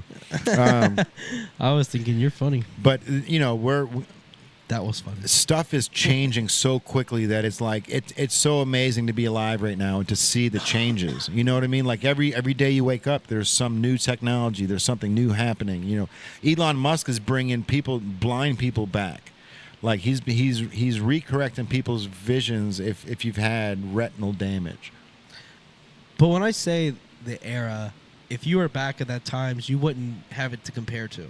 I was thinking you're funny. But that was funny. Stuff is changing so quickly that it's like it's so amazing to be alive right now and to see the changes. You know what I mean? Like every day you wake up, there's some new technology. There's something new happening. Elon Musk is bringing blind people back. Like he's recorrecting people's visions if you've had retinal damage. But when I say the era, if you were back at that times, you wouldn't have it to compare to.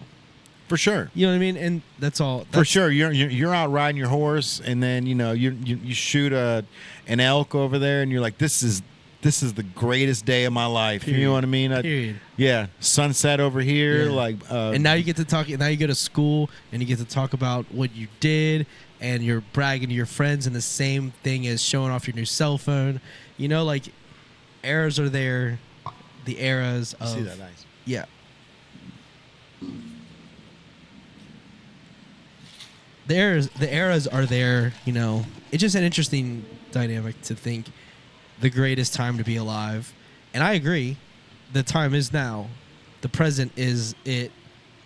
For sure. You know what I mean? And that's all. For sure, you're out riding your horse, and then you shoot an elk over there, and you're like, this is the greatest day of my life. Period. You know what I mean? Period. Yeah, sunset over here, Yeah. And now you get to talk. Now you go to school, and you get to talk about what you did, and you're bragging to your friends, and the same thing as showing off your new cell phone. Like eras are there, the eras of. See that nice. Yeah. The eras are there, It's just an interesting dynamic to think the greatest time to be alive. And I agree. The time is now. The present is it.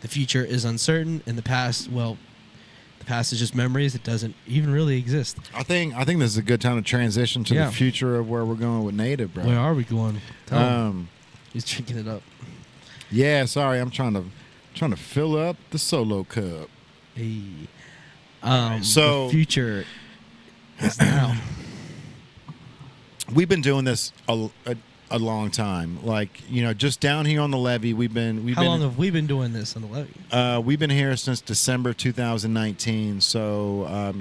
The future is uncertain. And the past, well, the past is just memories. It doesn't even really exist. I think this is a good time to transition to the future of where we're going with Native, bro. Where are we going? Tell him. He's drinking it up. Yeah, sorry, I'm trying to fill up the solo cup. Hey. So the future is now. We've been doing this a long time. Like, just down here on the levee, How long have we been doing this on the levee? We've been here since December 2019. So,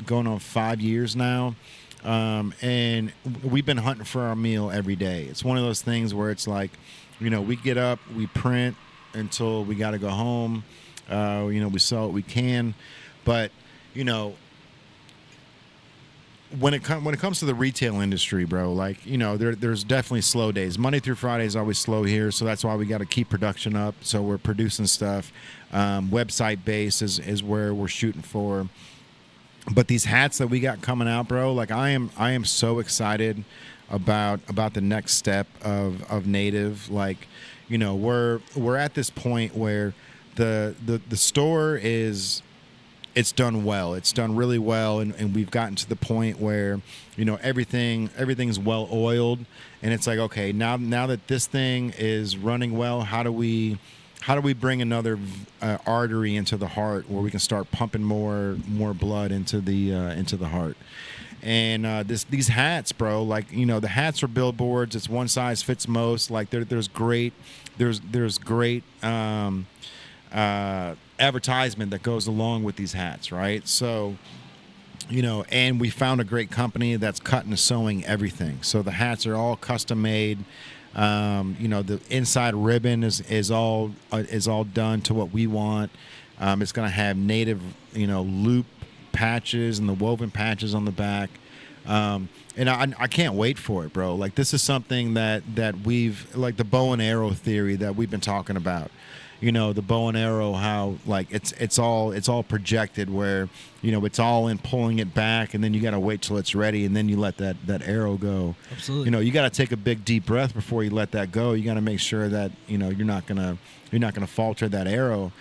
going on 5 years now. And we've been hunting for our meal every day. It's one of those things where it's like, we get up, we print until we got to go home. We sell what we can, but when it comes to the retail industry, bro, like there's definitely slow days. Monday through Friday is always slow here, so that's why we got to keep production up. So we're producing stuff. Website base is where we're shooting for. But these hats that we got coming out, bro, like I am so excited about the next step of Native. Like, we're at this point where the store it's done well. It's done really well, and we've gotten to the point where everything's well oiled, and it's like, okay, now that this thing is running well, how do we bring another artery into the heart where we can start pumping more blood into the heart? And these hats, bro, like the hats are billboards. It's one size fits most. Like there's great advertisement that goes along with these hats, right? So, and we found a great company that's cutting and sewing everything. So the hats are all custom made. The inside ribbon is all done to what we want. It's gonna have Native, loop patches and the woven patches on the back. And I can't wait for it, bro. Like, this is something that we've, like, the bow and arrow theory that we've been talking about. The bow and arrow, how like it's all projected, where it's all in pulling it back, and then you got to wait till it's ready, and then you let that arrow go. Absolutely. You got to take a big deep breath before you let that go. You got to make sure that you're not gonna falter that arrow.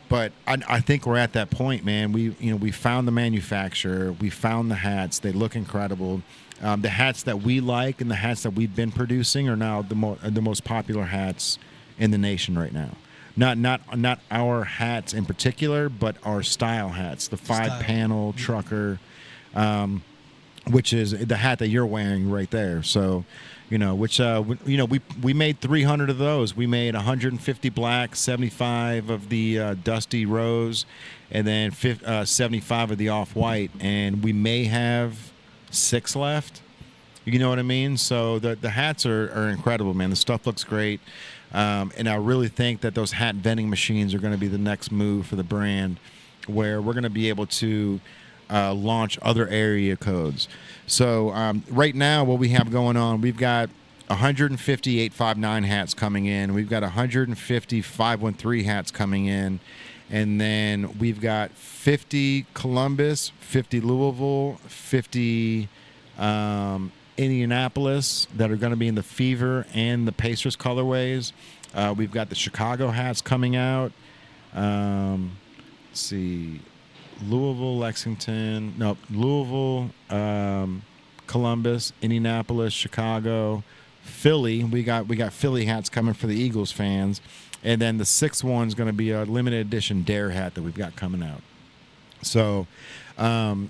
But I think we're at that point, man. We found the manufacturer, we found the hats. They look incredible. The hats that we like and the hats that we've been producing are now the most popular hats in the nation right now. Not our hats in particular, but our style hats. The 5-panel trucker, which is the hat that you're wearing right there. So, we made 300 of those. We made 150 black, 75 of the dusty rose, and then 75 of the off-white. And we may have 6 left. You know what I mean? So the hats are incredible, man. The stuff looks great. And I really think that those hat vending machines are going to be the next move for the brand, where we're going to be able to launch other area codes. So right now, what we have going on, we've got 150 859 hats coming in. We've got 150 513 hats coming in. And then we've got 50 Columbus, 50 Louisville, 50 Indianapolis that are going to be in the Fever and the Pacers colorways. We've got the Chicago hats coming out. Let's see, Louisville, Columbus, Indianapolis, Chicago, Philly. We got Philly hats coming for the Eagles fans, and then the 6th one's going to be a limited edition Dare hat that we've got coming out. So. I'm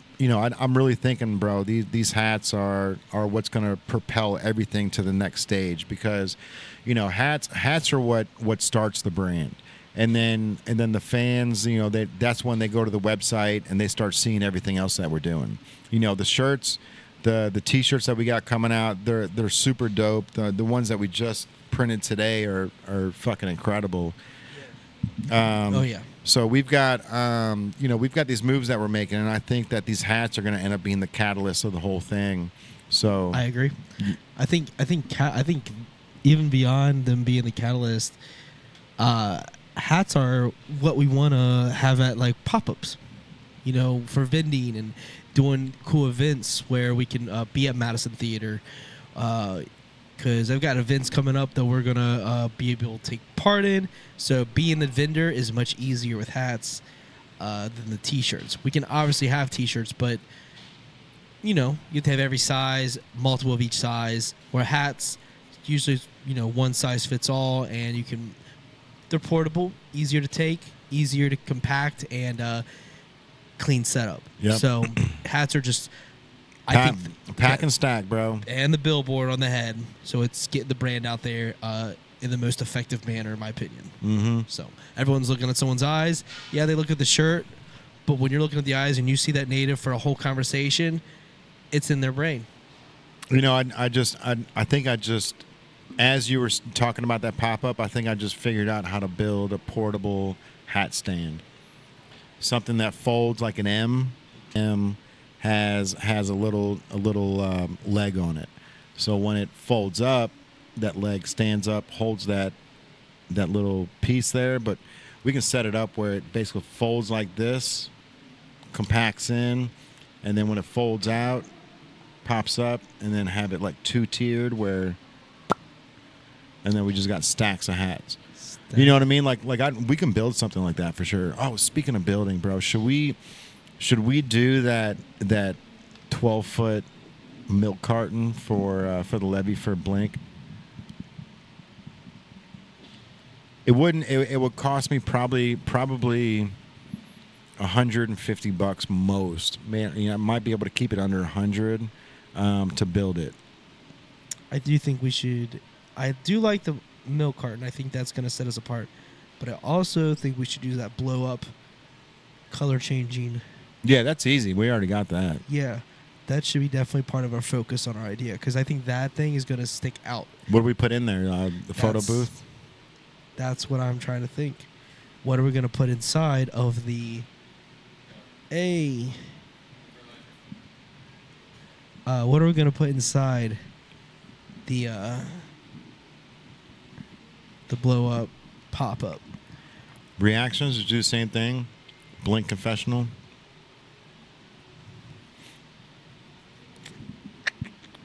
really thinking, bro, these hats are what's going to propel everything to the next stage, because, hats are what starts the brand. and then the fans, you know, that's when they go to the website and they start seeing everything else that we're doing. You know, the shirts, the t-shirts that we got coming out, they're super dope. The ones that we just printed today are fucking incredible. Oh yeah. So we've got you know, we've got these moves that we're making, and I think that these hats are going to end up being the catalyst of the whole thing. So I agree. I think even beyond them being the catalyst, hats are what we want to have at like pop-ups, you know, for vending and doing cool events where we can be at Madison Theater. Because I've got events coming up that we're going to be able to take part in. So being the vendor is much easier with hats than the T-shirts. We can obviously have T-shirts, but, you know, you have to have every size, multiple of each size. Where hats, usually, you know, one size fits all, and you can... They're portable, easier to take, easier to compact, and clean setup. Yep. So hats are just... pack and stack, bro. And the billboard on the head, so it's getting the brand out there in the most effective manner, in my opinion. Mm-hmm. So everyone's looking at someone's eyes. Yeah, they look at the shirt, but when you're looking at the eyes and you see that native for a whole conversation, it's in their brain. You know, I think I just, as you were talking about that pop-up, I think I just figured out how to build a portable hat stand. Something that folds like an M. Has a little leg on it, so when it folds up, that leg stands up, holds that little piece there. But we can set it up where it basically folds like this, compacts in, and then when it folds out, pops up, and then have it like two-tiered and then we just got stacks of hats. You know what I mean? We can build something like that for sure. Oh, speaking of building, bro, should we do that 12-foot milk carton for the levy for Blink? It wouldn't. It would cost me probably $150 most. Man, you know, I might be able to keep it under 100 to build it. I do think we should. I do like the milk carton. I think that's going to set us apart. But I also think we should use that blow up, color changing. Yeah, that's easy. We already got that. Yeah, that should be definitely part of our focus on our idea, because I think that thing is going to stick out. What do we put in there? The photo booth? That's what I'm trying to think. What are we going to put inside of the... what are we going to put inside the blow-up pop-up? Reactions? Did you do the same thing? Blink confessional?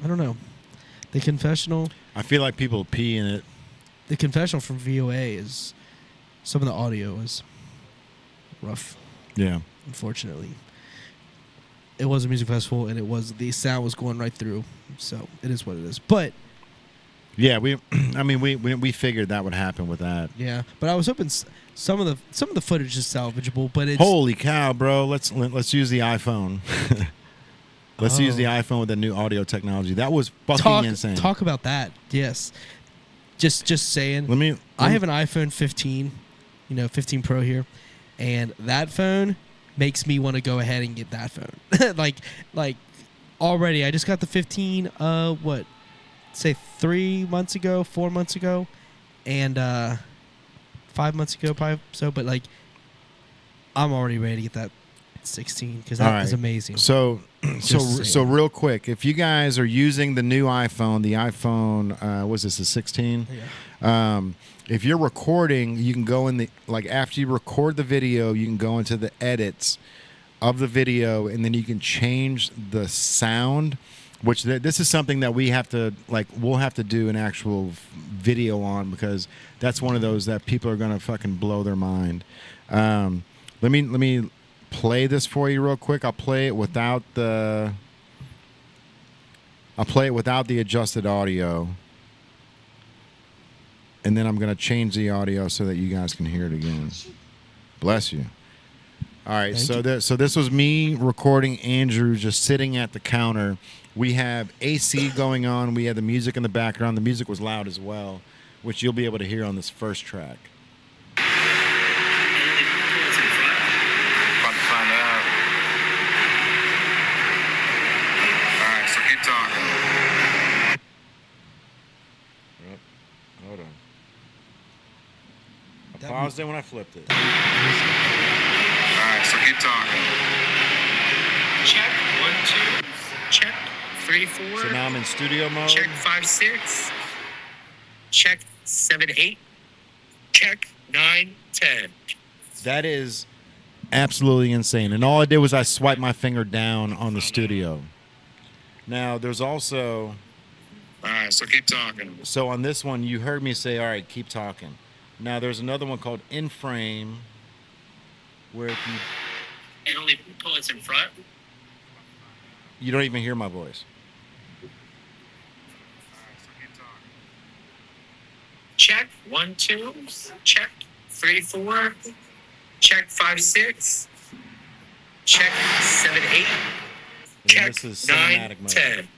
I don't know. The confessional... I feel like people pee in it. The confessional from VOA is... Some of the audio is rough. Yeah. Unfortunately. It was a music festival, and the sound was going right through. So, it is what it is. But... Yeah, we figured that would happen with that. Yeah, but I was hoping some of the footage is salvageable, but it's... Holy cow, bro. Let's use the iPhone. Let's use the iPhone with the new audio technology. That was fucking insane. Talk about that. Yes. Just saying. I have an iPhone 15, 15 Pro here, and that phone makes me want to go ahead and get that phone. like already, I just got the 15. 3 months ago, 4 months ago, and 5 months ago, probably so. But I'm already ready to get that 16 because that is amazing. So real quick, if you guys are using the new iPhone, the the 16? Yeah. If you're recording, you can go in after you record the video, you can go into the edits of the video, and then you can change the sound. Which this is something that we'll have to do an actual video on, because that's one of those that people are gonna fucking blow their mind. Let me play this for you real quick. I'll play it without the adjusted audio, and then I'm gonna change the audio so that you guys can hear it again. Bless you. All right, so this was me recording Andrew just sitting at the counter. We have AC going on. We had the music in the background. The music was loud as well, which you'll be able to hear on this first track. paused it when I flipped it. All right, so keep talking. Check 1, 2. Check 3, 4. So now I'm in studio mode. Check 5, 6. Check 7, 8. Check 9, 10. That is absolutely insane. And all I did was I swiped my finger down on the studio. Now, there's also... All right, so keep talking. So on this one, you heard me say, all right, keep talking. Now, there's another one called In Frame, where if And only pull it in front. you don't even hear my voice. Check 1, 2. Check 3, 4. Check 5, 6. Check 7, 8. Check this is 9, cinematic mode. 10.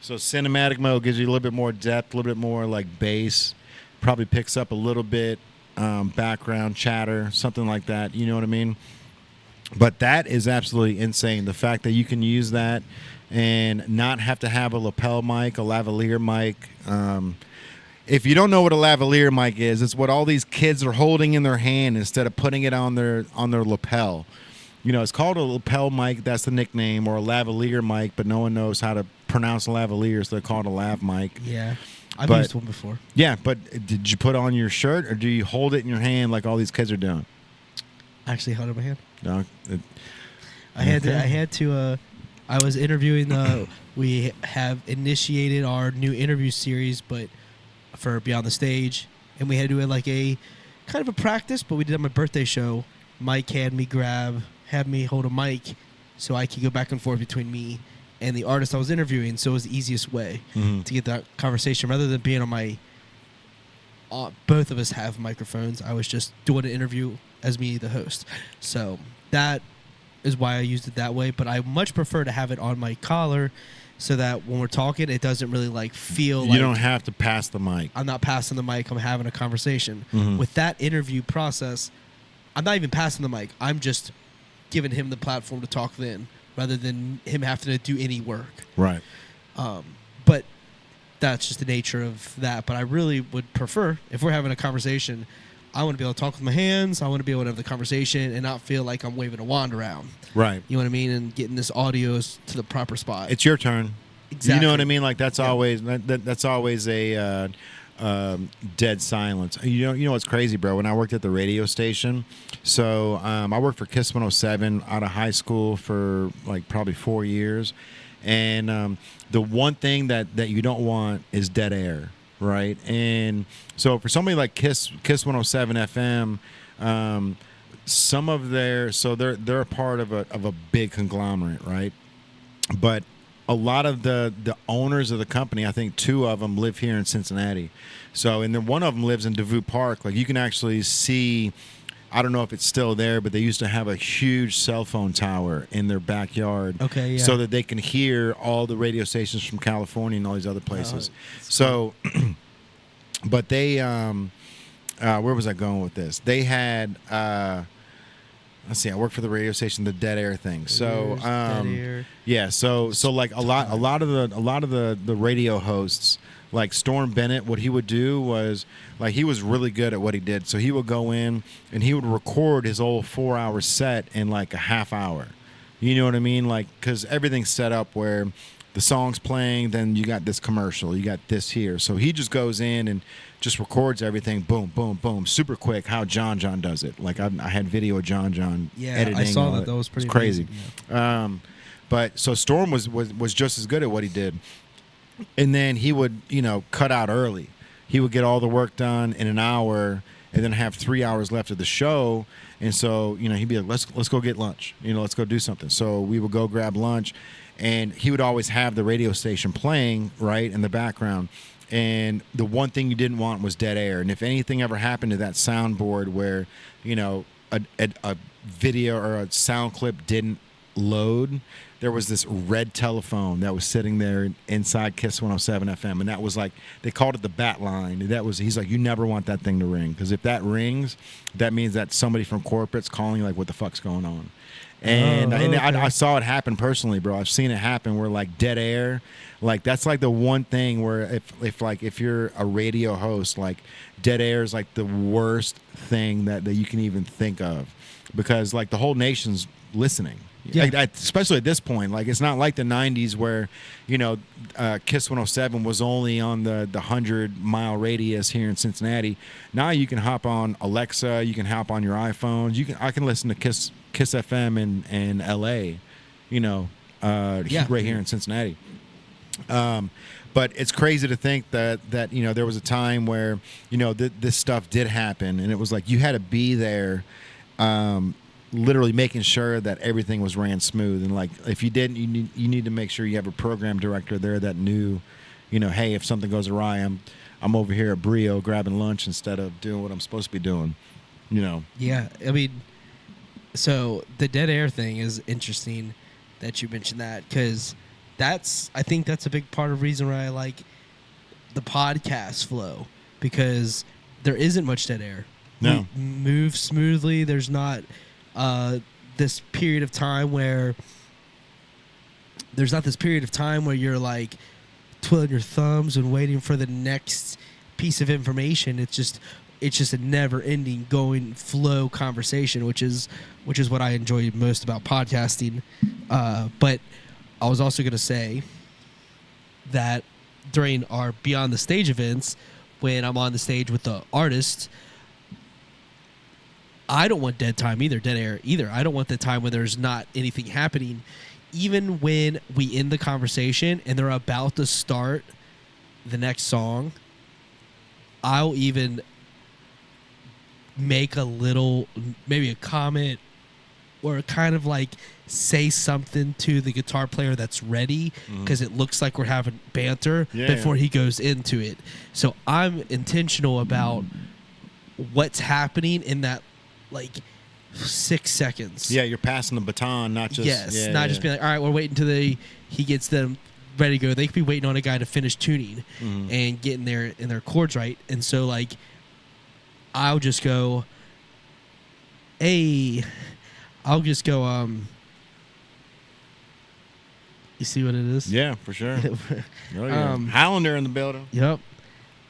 So cinematic mode gives you a little bit more depth, a little bit more like bass. Probably picks up a little bit background chatter, something like that. You know what I mean? But that is absolutely insane. The fact that you can use that and not have to have a lapel mic, a lavalier mic. If you don't know what a lavalier mic is, it's what all these kids are holding in their hand instead of putting it on their lapel. You know, it's called a lapel mic. That's the nickname, or a lavalier mic, but no one knows how to pronounce lavalier, so they're called a lav mic. Yeah. I've But- used one before. Yeah, but did you put on your shirt, or do you hold it in your hand like all these kids are doing? I actually held it in my hand. No, I had Okay. to. I was interviewing. We have initiated our new interview series, but for Beyond the Stage, and we had to do it like a kind of a practice. But we did it on my birthday show. Mike had me hold a mic, so I could go back and forth between me and the artist I was interviewing. So it was the easiest way Mhm. to get that conversation, rather than being on my. Both of us have microphones. I was just doing an interview as me, the host. So that is why I used it that way. But I much prefer to have it on my collar, so that when we're talking, it doesn't really like feel you like don't have to pass the mic. I'm not passing the mic. I'm having a conversation. Mhm. With that interview process, I'm not even passing the mic. I'm just giving him the platform to talk then, rather than him having to do any work. Right. But that's just the nature of that. But I really would prefer, if we're having a conversation, I want to be able to talk with my hands. I want to be able to have the conversation and not feel like I'm waving a wand around. Right. You know what I mean? And getting this audio to the proper spot. It's your turn. Exactly. You know what I mean? Like that's Yeah. always that's always a dead silence. You know what's crazy, bro? When I worked at the radio station, so I worked for Kiss 107 out of high school for like probably 4 years, and the one thing that you don't want is dead air, right? And so for somebody like Kiss 107 FM. Some of they're a part of a big conglomerate, right? But a lot of the owners of the company, I think 2 of them live here in Cincinnati. So, and then one of them lives in Devou Park. Like you can actually see, I don't know if it's still there, but they used to have a huge cell phone tower in their backyard. Okay, yeah. So that they can hear all the radio stations from California and all these other places. So, but they, where was I going with this? They had, let's see. I worked for the radio station, the dead air thing. So, Dead air. yeah. So like a lot of the radio hosts, like Storm Bennett, what he would do was like he was really good at what he did. So he would go in and he would record his old 4-hour set in like a half hour. You know what I mean? Like because everything's set up where the song's playing, then you got this commercial, you got this here. So he just goes in and just records everything, boom, boom, boom, super quick. How John does it. Like I had video of John Yeah, editing. I saw all that. it. That was pretty It's crazy. amazing, But so Storm was just as good at what he did, and then he would cut out early. He would get all the work done in an hour, and then have 3 hours left of the show. And so he'd be like, let's go get lunch. Let's go do something. So we would go grab lunch, and he would always have the radio station playing right in the background. And the one thing you didn't want was dead air. And if anything ever happened to that soundboard where a video or a sound clip didn't load, there was this red telephone that was sitting there inside Kiss 107 FM, and that was like they called it the bat line. He's like, you never want that thing to ring, because if that rings, that means that somebody from corporate's calling like, what the fuck's going on? And, Oh, and okay. I saw it happen personally, bro. I've seen it happen where like dead air, like that's like the one thing where if you're a radio host, like dead air is like the worst thing that you can even think of, because like the whole nation's listening. Yeah. Especially at this point, like it's not like the 90s where, you know, Kiss 107 was only on the 100-mile radius here in Cincinnati. Now you can hop on Alexa, you can hop on your iPhones. I can listen to Kiss FM in LA, you know, Yeah. right here in Cincinnati. But it's crazy to think that you know, there was a time where, you know, this stuff did happen, and it was like you had to be there, literally making sure that everything was ran smooth. And like if you didn't, you need to make sure you have a program director there that knew, you know, hey, if something goes awry, I'm over here at Brio grabbing lunch instead of doing what I'm supposed to be doing, you know. Yeah, I mean, so the dead air thing is interesting that you mentioned that, because I think that's a big part of the reason why I like the podcast flow, because there isn't much dead air. No. We move smoothly. There's not this period of time where you're like twiddling your thumbs and waiting for the next piece of information. It's just a never-ending going flow conversation, which is what I enjoy most about podcasting. But I was also going to say that during our Beyond the Stage events, when I'm on the stage with the artist, I don't want dead air either. I don't want the time when there's not anything happening. Even when we end the conversation and they're about to start the next song, I'll even make maybe a comment or kind of like say something to the guitar player that's ready, because it looks like we're having banter before he goes into it. So I'm intentional about what's happening in that like 6 seconds. Yeah, you're passing the baton, not just just being like, all right, we're waiting till he gets them ready to go. They could be waiting on a guy to finish tuning and getting their chords right. And so like I'll just go, you see what it is? Yeah, for sure. Oh, yeah. Highlander in the building. Yep.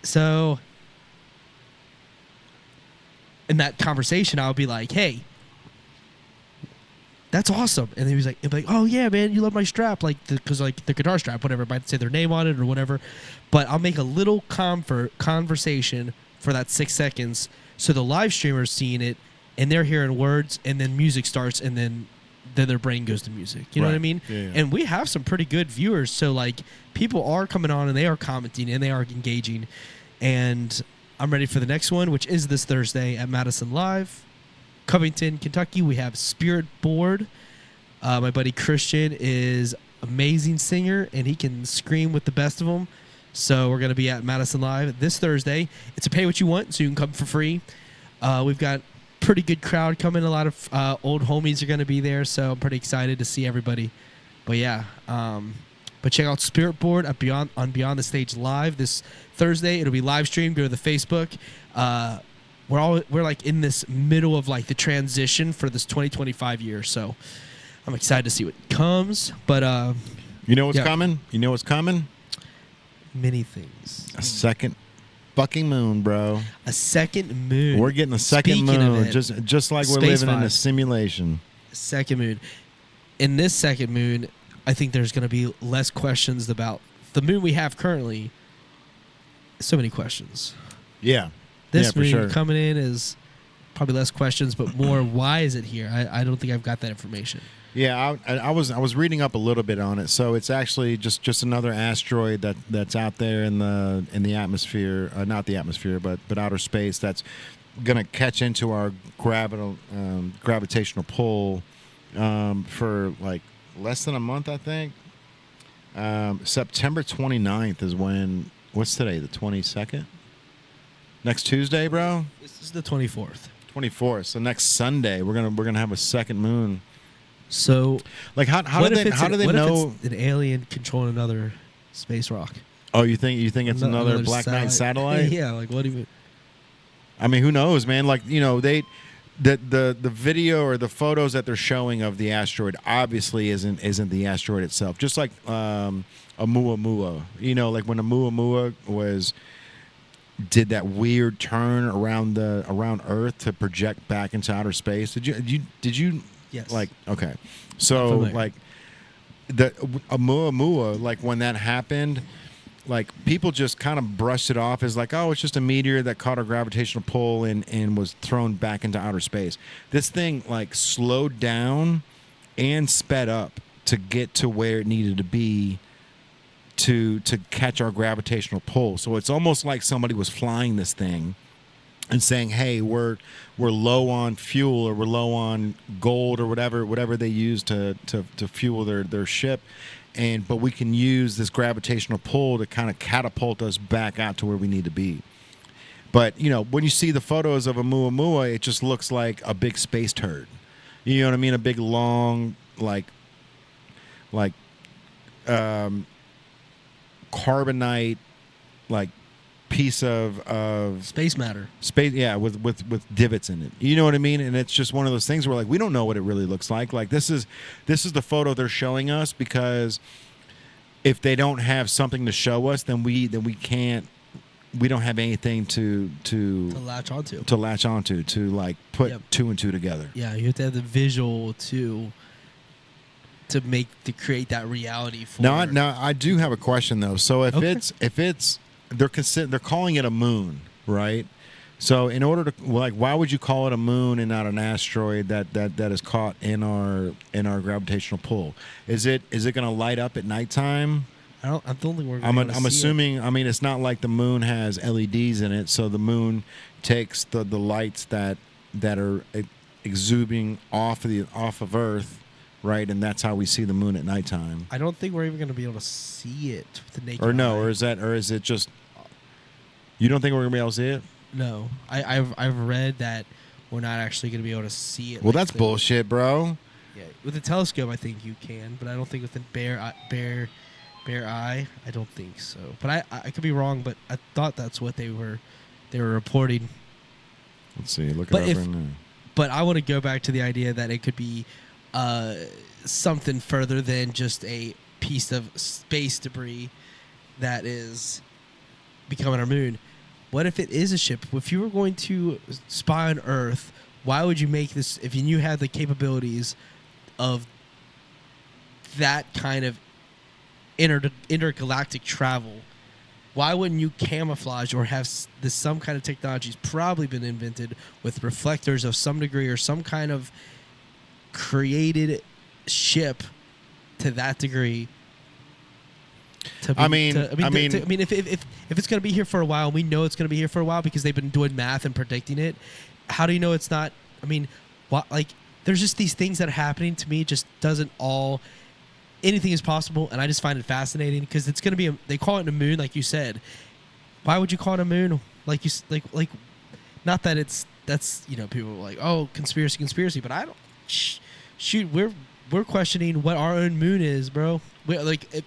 So in that conversation, I'll be like, hey, that's awesome. And then he'd be like, oh yeah, man, you love my strap, because the guitar strap, whatever, might say their name on it or whatever. But I'll make a little conversation for that 6 seconds, so the live streamer's seeing it and they're hearing words, and then music starts, and then their brain goes to music. You know what I mean? Yeah. And we have some pretty good viewers, so like people are coming on and they are commenting and they are engaging. And I'm ready for the next one, which is this Thursday at Madison Live, Covington, Kentucky. We have Spirit Board. My buddy Christian is amazing singer, and he can scream with the best of them. So we're going to be at Madison Live this Thursday. It's a pay what you want, so you can come for free. We've got pretty good crowd coming. A lot of old homies are going to be there, so I'm pretty excited to see everybody. But yeah, but check out Spirit Board on Beyond the Stage Live this Thursday. It'll be live streamed. Go to the Facebook. We're like in this middle of like the transition for this 2025 year, so I'm excited to see what comes. But you know what's coming? You know what's coming? Many things. A second fucking moon, bro. A second moon. We're getting a second Speaking moon, of it, just like we're Space living in a vibes. simulation. Second moon. In this second moon, I think there's going to be less questions about the moon we have currently. So many questions. Yeah. This for moon sure. coming in is probably less questions, but more why is it here? I don't think I've got that information. Yeah, I was reading up a little bit on it. So it's actually just another asteroid that's out there in the atmosphere, not the atmosphere, but outer space, that's gonna catch into our gravitational pull for like less than a month, I think. September 29th is when. What's today? The 22nd. Next Tuesday, bro. This is the 24th. 24th. So next Sunday, we're gonna have a second moon. So, like, how do they what know? if it's an alien controlling another space rock? Oh, you think it's another Black Knight satellite? Yeah, like what do you mean? I mean, who knows, man? Like, you know, the video or the photos that they're showing of the asteroid obviously isn't the asteroid itself. Just like Oumuamua, like when Oumuamua did that weird turn around Earth to project back into outer space. Did you? Yes. Like, okay, so Familiar. like the Oumuamua, like when that happened, like people just kind of brushed it off as like, oh, it's just a meteor that caught a gravitational pull and was thrown back into outer space. This thing like slowed down and sped up to get to where it needed to be to catch our gravitational pull. So it's almost like somebody was flying this thing and saying, hey, we're low on fuel, or we're low on gold, or whatever they use to fuel their ship. But we can use this gravitational pull to kind of catapult us back out to where we need to be. But, when you see the photos of Oumuamua, it just looks like a big space turd. You know what I mean? A big, long, like carbonite, like piece of Space matter. space, yeah, with divots in it. You know what I mean? And it's just one of those things where like we don't know what it really looks like. Like this is the photo they're showing us, because if they don't have something to show us, then we don't have anything to latch onto. to like put Yep. two and two together. Yeah, you have to have the visual to create that reality for. Now I do have a question though. So if Okay. it's they're calling it a moon, right? So in order to why would you call it a moon and not an asteroid that is caught in our gravitational pull? Is it going to light up at nighttime? I don't think we're. I'm assuming. I mean, it's not like the moon has LEDs in it, so the moon takes the lights that are exuding off of Earth, right? And that's how we see the moon at nighttime. I don't think we're even going to be able to see it with the naked Or no, eye. or is it just? You don't think we're gonna be able to see it? No, I've read that we're not actually going to be able to see it. Well, like that's the- bullshit, bro. Yeah, with a telescope, I think you can, but I don't think with a bare eye, I don't think so. But I could be wrong, but I thought that's what they were reporting. Let's see. Look But it up if- right now. But I want to go back to the idea that it could be something further than just a piece of space debris that is becoming our moon. What if it is a ship? If you were going to spy on Earth, why would you make this? If you knew you had the capabilities of that kind of intergalactic travel, why wouldn't you camouflage or have some kind of technology's probably been invented with reflectors of some degree or some kind of created ship to that degree? If it's going to be here for a while, we know it's going to be here for a while because they've been doing math and predicting it. How do you know it's not? I mean, there's just these things that are happening to me. Just doesn't all. Anything is possible, and I just find it fascinating because it's going to be. They call it a moon, like you said. Why would you call it a moon? Like not that that's people are like, oh, conspiracy, but I don't. Shoot, we're questioning what our own moon is, bro.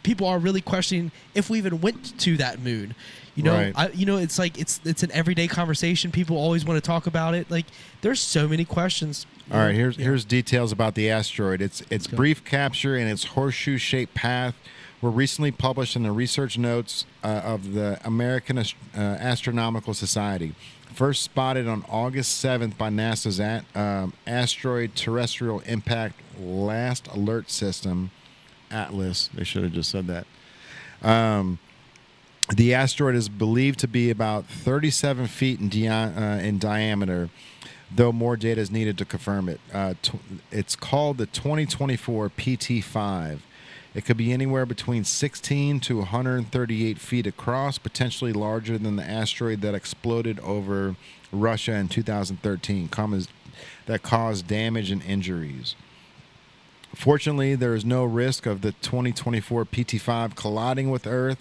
People are really questioning if we even went to that moon. Right. It's like it's an everyday conversation. People always want to talk about it. Like, there's so many questions. All right, here's details about the asteroid. Its brief capture and its horseshoe-shaped path were recently published in the research notes of the American Astronomical Society. First spotted on August 7th by NASA's Asteroid Terrestrial Impact Last Alert System, ATLAS. They should have just said that. The asteroid is believed to be about 37 feet in diameter, though more data is needed to confirm it. It's called the 2024 PT5. It could be anywhere between 16 to 138 feet across, potentially larger than the asteroid that exploded over Russia in 2013, that caused damage and injuries. Fortunately, there is no risk of the 2024 PT5 colliding with Earth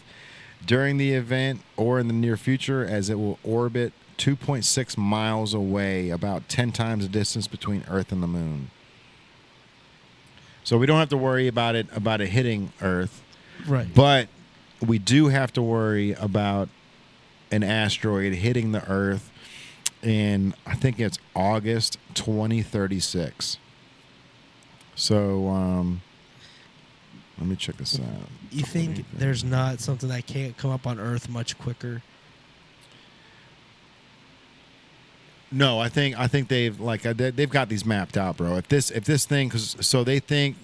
during the event or in the near future, as it will orbit 2.6 miles away, about 10 times the distance between Earth and the Moon. So we don't have to worry about it hitting Earth. Right. But we do have to worry about an asteroid hitting the Earth in I think it's August 2036. So let me check this out. You think there's not something that can't come up on Earth much quicker? No, I think they've got these mapped out, bro. If this thing, so they think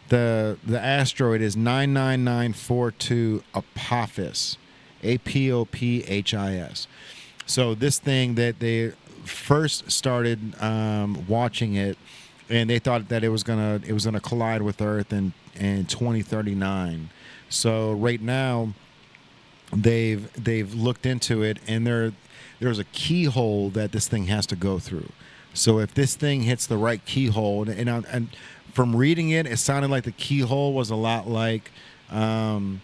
the asteroid is 99942 Apophis, Apophis. So this thing that they first started watching it, and they thought that it was gonna collide with Earth in 2039. So right now, they've looked into it, and there's a keyhole that this thing has to go through. So if this thing hits the right keyhole, and from reading it, it sounded like the keyhole was a lot like. Do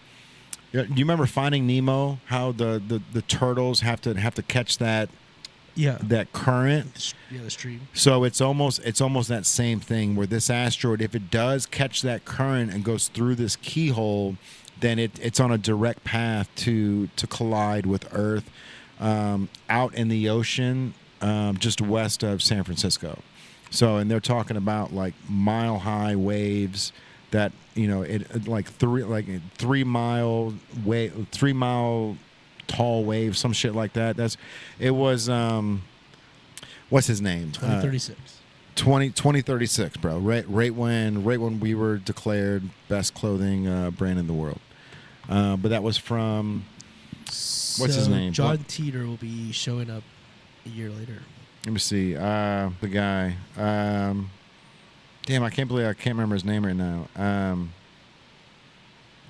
you remember Finding Nemo? How the turtles have to catch that that current. Yeah, the stream. So it's almost that same thing where this asteroid, if it does catch that current and goes through this keyhole, then it's on a direct path to collide with Earth out in the ocean just west of San Francisco. So, and they're talking about like mile-high waves that, it like 3 mile tall waves, some shit like that. It was what's his name? 2036. 2036, bro. Right when we were declared best clothing brand in the world. But that was from what's his name? John Teeter will be showing up a year later. Let me see. The guy. Damn, I can't believe I can't remember his name right now.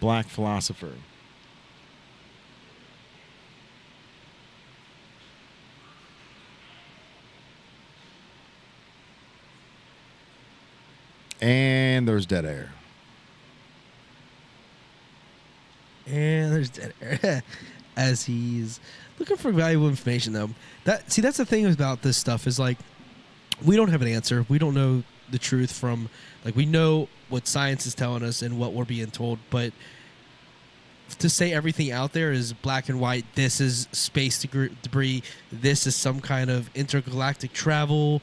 Black philosopher. And there's dead air. And there's dead air. As he's looking for valuable information, though. That's the thing about this stuff is like we don't have an answer. We don't know the truth from we know what science is telling us and what we're being told, but to say everything out there is black and white. This is space debris. This is some kind of intergalactic travel.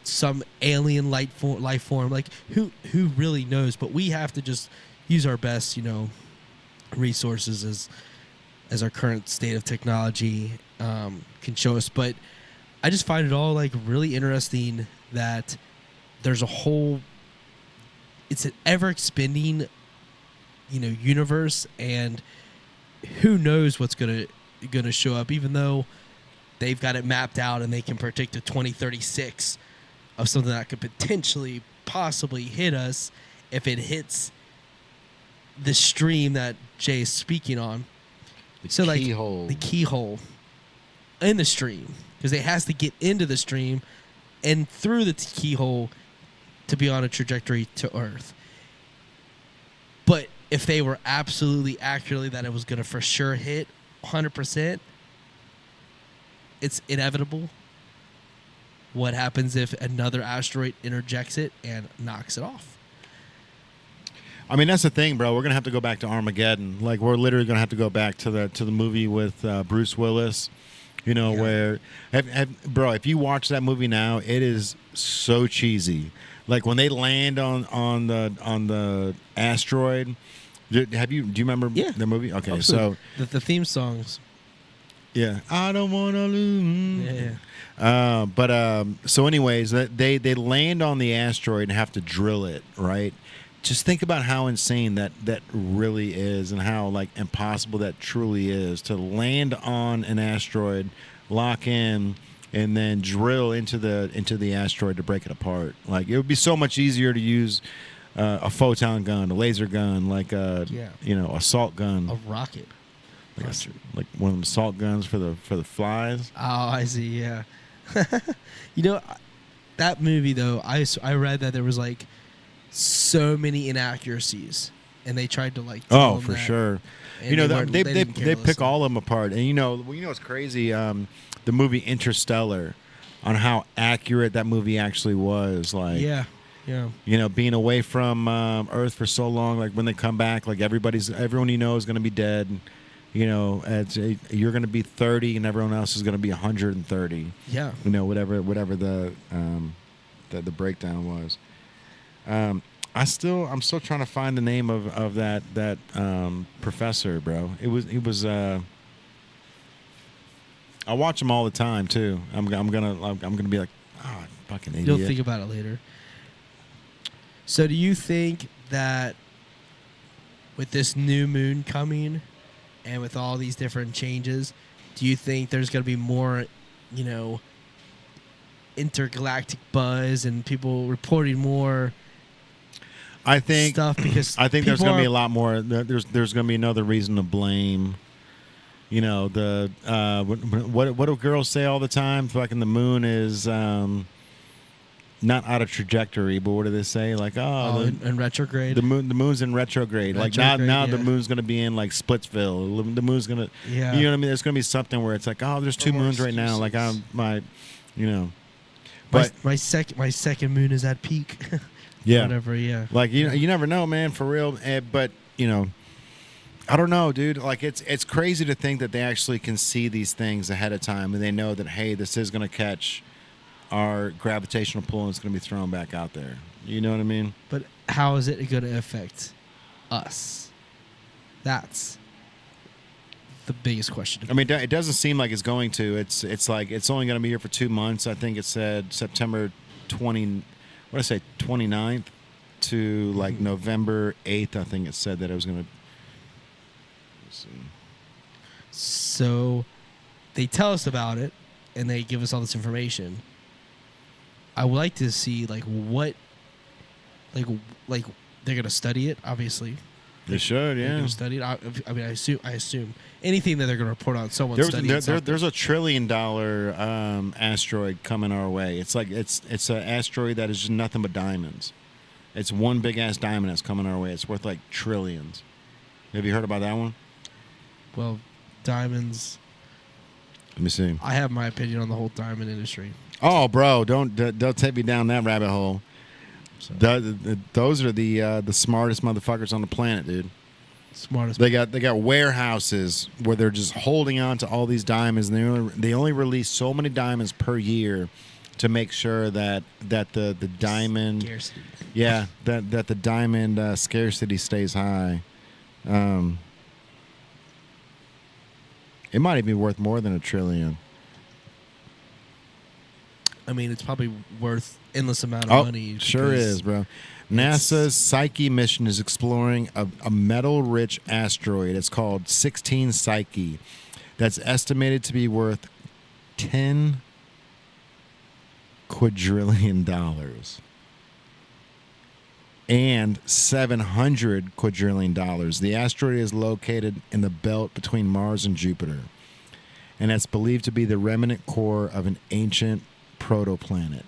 Some alien life form. Like who really knows? But we have to just use our best, resources as our current state of technology can show us. But I just find it all really interesting that there's it's an ever expanding, universe, and who knows what's gonna show up. Even though they've got it mapped out and they can predict a 2036 of something that could potentially, possibly hit us if it hits the stream that Jay is speaking on. Keyhole. The keyhole in the stream, because it has to get into the stream and through the keyhole to be on a trajectory to Earth. But if they were absolutely accurately that it was going to for sure hit 100%, it's inevitable. What happens if another asteroid interjects it and knocks it off? I mean, that's the thing, bro. We're gonna have to go back to Armageddon. We're literally gonna have to go back to the movie with Bruce Willis. Where, bro, if you watch that movie now, it is so cheesy. Like when they land on the asteroid. Do you remember the movie? Okay, absolutely. So the theme songs. Yeah, I don't wanna lose. Yeah. So anyways, they land on the asteroid and have to drill it, right? Just think about how insane that really is, and how impossible that truly is to land on an asteroid, lock in, and then drill into the asteroid to break it apart. It would be so much easier to use a photon gun, a laser gun, a salt gun, a rocket, like one of them salt guns for the flies. Oh, I see. Yeah. That movie though, I read that there was so many inaccuracies, and they tried to tell them for that, sure. They pick all of them apart, and what's crazy? The movie Interstellar, on how accurate that movie actually was. Yeah. Being away from Earth for so long, when they come back, everyone is going to be dead. You know, you're going to be 30 and everyone else is going to be 130. Yeah. You know, whatever the breakdown was. I'm still trying to find the name of that professor, bro. He was. I watch him all the time too. I'm gonna be like, oh, fucking idiot. You'll think about it later. So, do you think that with this new moon coming and with all these different changes, do you think there's going to be more, you know, intergalactic buzz and people reporting more stuff? Because I think there's people going to be a lot more. There's going to be another reason to blame. You know, what do girls say all the time? Fucking the moon is not out of trajectory, but what do they say? Like, in retrograde. The moon's in retrograde. Like now the moon's gonna be in like Splitsville. The moon's gonna, you know what I mean? There's gonna be something where it's like, oh, there's two moons right now. Like you know, but my second moon is at peak. Yeah, whatever. Yeah, like you never know, man, for real. But you know, I don't know, dude. Like it's crazy to think that they actually can see these things ahead of time and they know that, hey, this is gonna catch our gravitational pull and it's going to be thrown back out there. You know what I mean? But how is it going to affect us? That's the biggest question. I mean, it doesn't seem like it's going to. It's like it's only going to be here for 2 months. I think it said September 29th to like November 8th. I think it said that it was going to. So they tell us about it and they give us all this information. I would like to see like what, like they're gonna study it. Obviously, they should. Yeah, they're gonna study it. I mean, I assume anything that they're gonna report on someone studying. There's $1 trillion asteroid coming our way. It's like it's an asteroid that is just nothing but diamonds. It's one big ass diamond that's coming our way. It's worth like trillions. Have you heard about that one? Well, diamonds. Let me see. I have my opinion on the whole diamond industry. Oh, bro, don't take me down that rabbit hole. Those are the smartest motherfuckers on the planet, dude. Smartest. They got warehouses where they're just holding on to all these diamonds, and they only release so many diamonds per year to make sure that the diamond scarcity. Yeah, that the diamond scarcity stays high. It might even be worth more than $1 trillion. I mean, it's probably worth endless amount of money. Sure is, bro. NASA's Psyche mission is exploring a metal-rich asteroid. It's called 16 Psyche. That's estimated to be worth $10 quadrillion and $700 quadrillion. The asteroid is located in the belt between Mars and Jupiter, and it's believed to be the remnant core of an ancient protoplanet.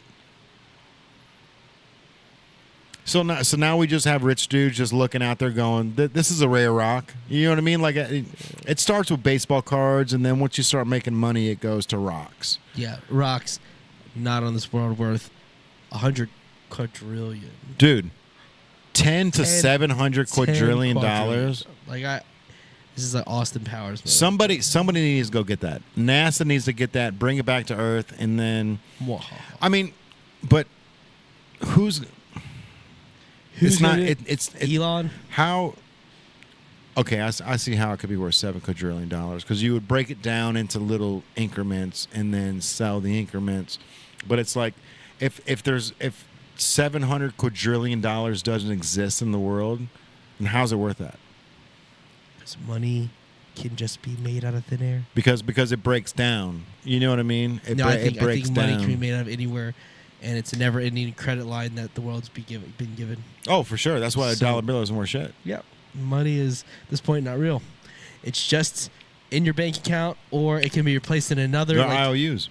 So now we just have rich dudes just looking out there going, this is a rare rock. You know what I mean? Like it starts with baseball cards, and then once you start making money, it goes to rocks. Yeah, rocks not on this world worth 100 quadrillion. Dude, 10 to 700 quadrillion dollars. Like this is like Austin Powers. Man. Somebody needs to go get that. NASA needs to get that, bring it back to Earth, and then. I mean, but who's it's not. It's Elon. How? Okay, I see how it could be worth $7 quadrillion because you would break it down into little increments and then sell the increments. But it's like if $700 quadrillion doesn't exist in the world, then how's it worth that? Because money can just be made out of thin air. Because it breaks down. You know what I mean? I think money can be made out of anywhere, and it's a never-ending credit line that the world's been given. Oh, for sure. That's why a dollar bill isn't worth shit. Yep. Money is, at this point, not real. It's just in your bank account, or it can be replaced in another. They're IOUs.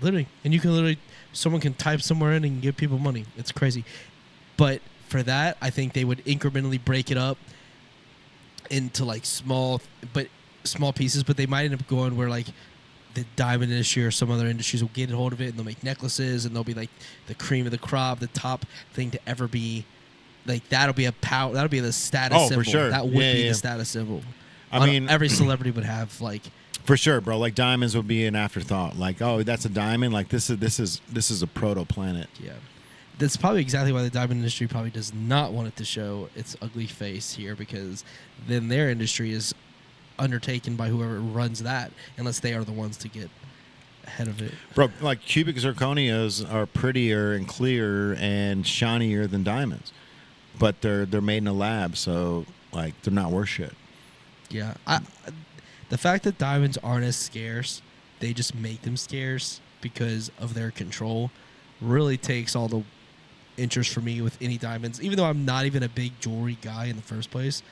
Literally. And you can someone can type somewhere in and give people money. It's crazy. But for that, I think they would incrementally break it up into like small pieces, but they might end up going where like the diamond industry or some other industries will get a hold of it and they'll make necklaces and they'll be like the cream of the crop, the top thing to ever be like that'll be the status symbol. For sure. That would be the status symbol. I mean, every celebrity would have like. for sure, bro. Like diamonds would be an afterthought. Like, oh, that's a diamond. Like this is a protoplanet. Yeah. That's probably exactly why the diamond industry probably does not want it to show its ugly face here, because then their industry is undertaken by whoever runs that, unless they are the ones to get ahead of it. Bro, like cubic zirconias are prettier and clearer and shinier than diamonds, but they're made in a lab, so like they're not worth shit. Yeah. The fact that diamonds aren't as scarce, they just make them scarce because of their control, really takes all the interest for me with any diamonds, even though I'm not even a big jewelry guy in the first place.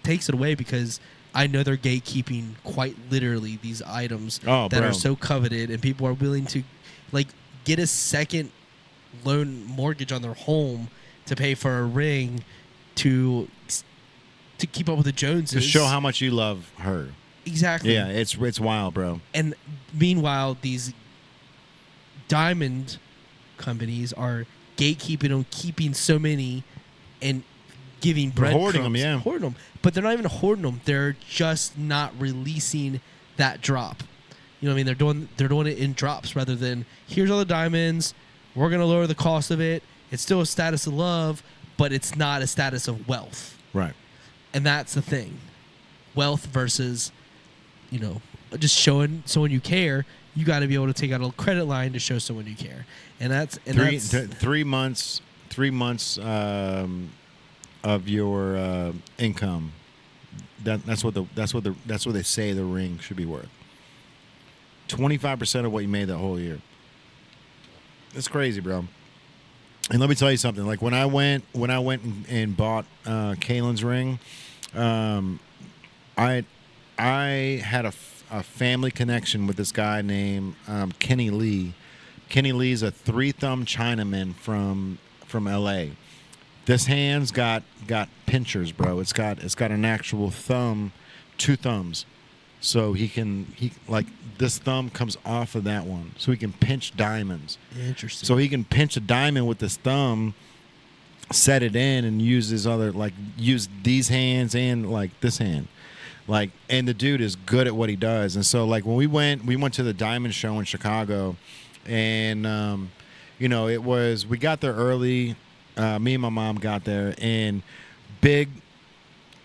Takes it away because I know they're gatekeeping quite literally these items that bro. are so coveted, and people are willing to like get a second loan mortgage on their home to pay for a ring to keep up with the Joneses, To show how much you love her. exactly. Yeah, it's wild, bro. And meanwhile, these diamond companies are gatekeeping on keeping so many and giving They're breadcrumbs. hoarding them, yeah. Hoarding them. But they're not even hoarding them. They're just not releasing that drop. You know what I mean? They're doing it in drops rather than, here's all the diamonds. We're going to lower the cost of it. It's still a status of love, but it's not a status of wealth. Right. And that's the thing. Wealth versus, just showing someone you care. You got to be able to take out a credit line to show someone you care. And that's 3 months. 3 months of your income. That's what they say the ring should be worth. 25% of what you made that whole year. It's crazy, bro. And let me tell you something. Like when I went and bought Kaylin's ring, I had a family connection with this guy named Kenny Lee. Kenny Lee's a 3-thumb Chinaman from L.A. This hand's got pinchers, bro. It's got an actual thumb, 2 thumbs. So he this thumb comes off of that one, so he can pinch diamonds. interesting. So he can pinch a diamond with this thumb, set it in, and use these hands and like this hand. Like, and the dude is good at what he does. And so like when we went to the diamond show in Chicago, and we got there early. Me and my mom got there, and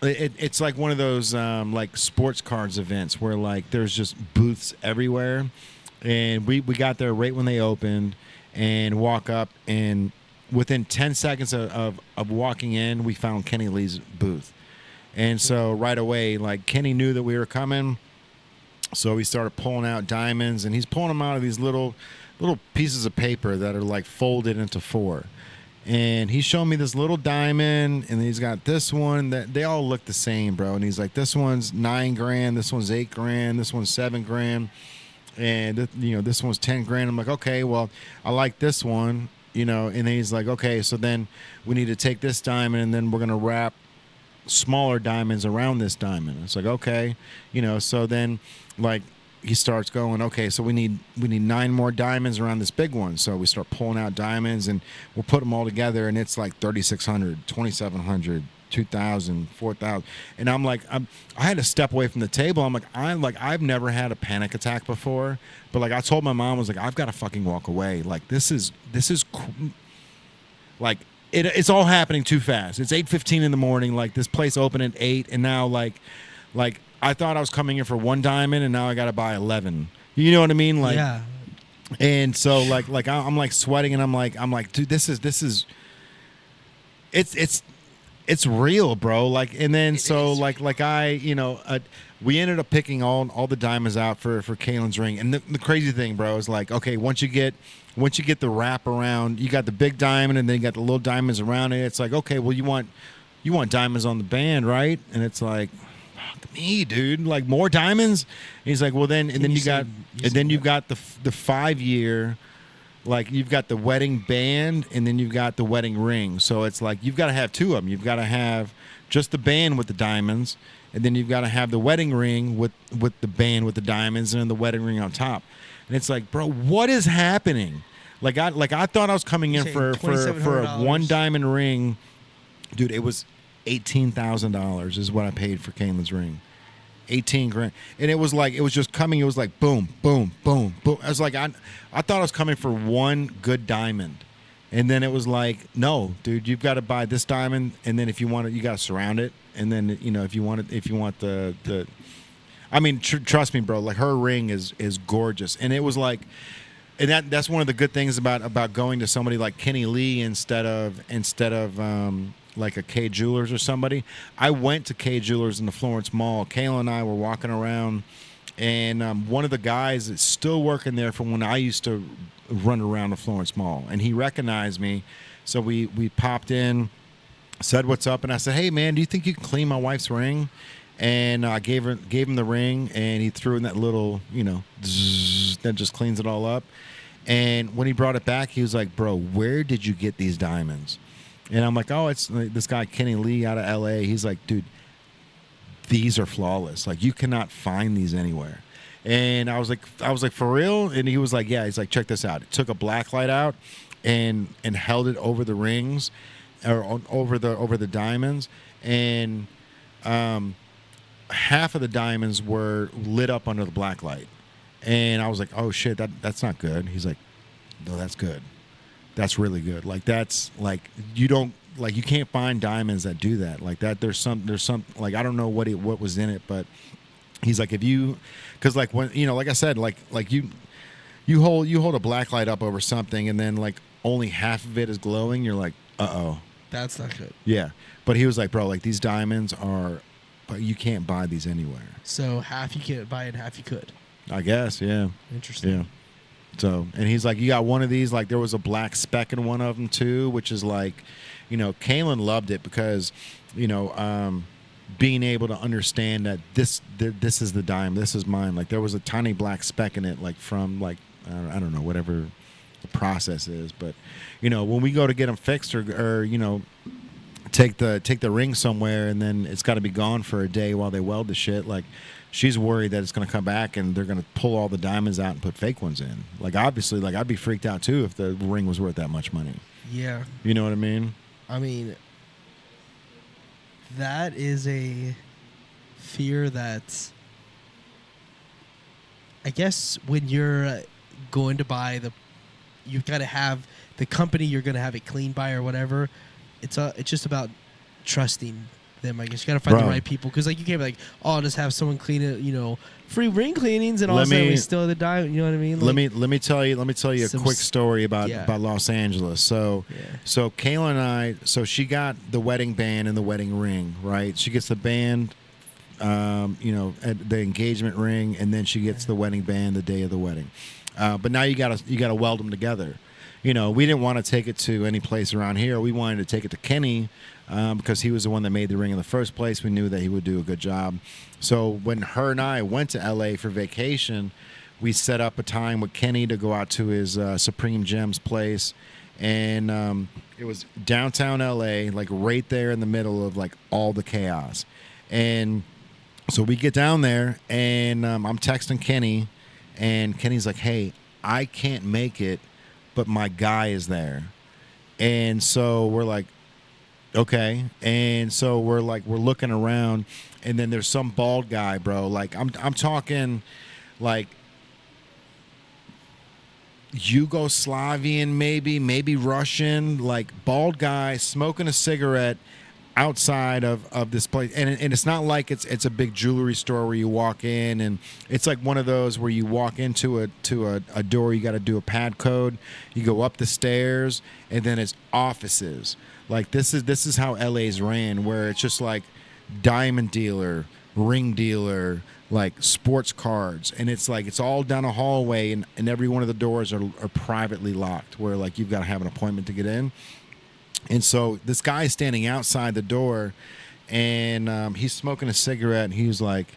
it's like one of those like sports cards events where like there's just booths everywhere, and we got there right when they opened, and walk up, and within 10 seconds of walking in, we found Kenny Lee's booth. And so right away, like Kenny knew that we were coming, so he started pulling out diamonds, and he's pulling them out of these little pieces of paper that are like folded into 4. And he showed me this little diamond, and he's got this one that they all look the same, bro. And he's like, this one's $9,000, this one's $8,000, this one's $7,000, and this one's $10,000. I'm like, okay, well, I like this one, And then he's like, okay, so then we need to take this diamond, and then we're gonna wrap smaller diamonds around this diamond. It's like, okay, So then, like, he starts going, okay, so we need 9 more diamonds around this big one. So we start pulling out diamonds, and we'll put them all together, and it's like 3,600, 2,700, 2,000, 4,000. And I'm like, I had to step away from the table. I'm like, I've never had a panic attack before, but like I told my mom, I was like, I've got to fucking walk away. Like this is like it's all happening too fast. It's 8:15 in the morning. Like this place opened at 8, and now like I thought I was coming in for 1 diamond, and now I got to buy 11. You know what I mean? Like, yeah. And so like I'm like sweating, and I'm like, dude, this is it's real, bro. Like, and then we ended up picking all the diamonds out for Kaylin's ring. And the crazy thing, bro, is like, okay, once you get the wrap around, you got the big diamond, and then you got the little diamonds around it. It's like, okay, well, you want diamonds on the band, right? And it's like, me, dude, like more diamonds. And he's like, well, then you've got the 5-year, like you've got the wedding band, and then you've got the wedding ring. So it's like you've got to have 2 of them. You've got to have just the band with the diamonds, and then you've got to have the wedding ring with the band with the diamonds, and then the wedding ring on top. And it's like, bro, what is happening? Like I thought I was coming in for a 1 diamond ring, dude. It was $18,000 is what I paid for Kaylin's ring. 18 grand. And it was just coming. It was like boom, boom, boom, boom. I was like, I thought I was coming for one good diamond. And then it was like, no, dude, you've got to buy this diamond. And then if you want it, you got to surround it. And then, you know, if you want the, I mean, trust me, bro, like her ring is gorgeous. And it was like, and that's one of the good things about going to somebody like Kenny Lee instead of like a K Jewelers or somebody. I went to K Jewelers in the Florence Mall. Kayla and I were walking around, and one of the guys is still working there from when I used to run around the Florence Mall, and he recognized me. So we popped in, said what's up, and I said, hey man, do you think you can clean my wife's ring? And I gave him the ring, and he threw in that little, you know, zzz, that just cleans it all up. And when he brought it back, he was like, bro, where did you get these diamonds? And I'm like, oh, it's this guy Kenny Lee out of LA. He's like, dude, these are flawless. Like, you cannot find these anywhere. And I was like, for real? And he was like, yeah. He's like, check this out. It took a black light out and held it over the rings, or over the diamonds, and half of the diamonds were lit up under the black light. And I was like, oh shit, that's not good. He's like, no, that's good. That's really good. Like, that's like, you can't find diamonds that do that. Like that, there's some like, I don't know what was in it, but he's like, because like when, you know, like I said, like you hold a black light up over something, and then like only half of it is glowing. You're like, uh-oh, That's not good. yeah. But he was like, bro, like these diamonds are, but you can't buy these anywhere. So half you can't buy and half you could. I guess, yeah. Interesting. Yeah. So, and he's like, you got one of these, like there was a black speck in one of them too, which is like, you know, Kaylin loved it because, you know, being able to understand that this is the dime, this is mine. Like there was a tiny black speck in it, like from like, I don't know, whatever the process is. But, you know, when we go to get them fixed or you know, take the ring somewhere, and then it's got to be gone for a day while they weld the shit, like, she's worried that it's going to come back and they're going to pull all the diamonds out and put fake ones in. Like, obviously, like, I'd be freaked out, too, if the ring was worth that much money. Yeah. You know what I mean? I mean, that is a fear that, I guess, when you're going to buy you've got to have the company you're going to have it cleaned by or whatever. It's just about trusting them. I guess you got to find the right people, because like you can't be like, oh, I'll just have someone clean it, you know, free ring cleanings, and all of a sudden we still the diamond. You know what I mean? Like, let me tell you a quick story about Los Angeles. So Kayla and I, so she got the wedding band and the wedding ring, right? She gets the band, you know, the engagement ring, and then she gets the wedding band the day of the wedding. But now you gotta weld them together. You know, we didn't want to take it to any place around here. We wanted to take it to Kenny, because he was the one that made the ring in the first place. We knew that he would do a good job. So when her and I went to LA for vacation, we set up a time with Kenny to go out to his Supreme Gems place. And it was downtown LA, like right there in the middle of like all the chaos. And so we get down there, and I'm texting Kenny, and Kenny's like, hey, I can't make it, but my guy is there. And so we're like, okay. And so we're looking around, and then there's some bald guy, bro. Like I'm talking like Yugoslavian, maybe Russian, like bald guy smoking a cigarette outside of this place. And it's not like it's a big jewelry store where you walk in, and it's like one of those where you walk into a door, you got to do a pad code, you go up the stairs, and then it's offices. Like this is how LA's ran, where it's just like diamond dealer, ring dealer, like sports cards, and it's like it's all down a hallway, and every one of the doors are privately locked, where like you've got to have an appointment to get in. And so this guy's standing outside the door, and he's smoking a cigarette, and he's like,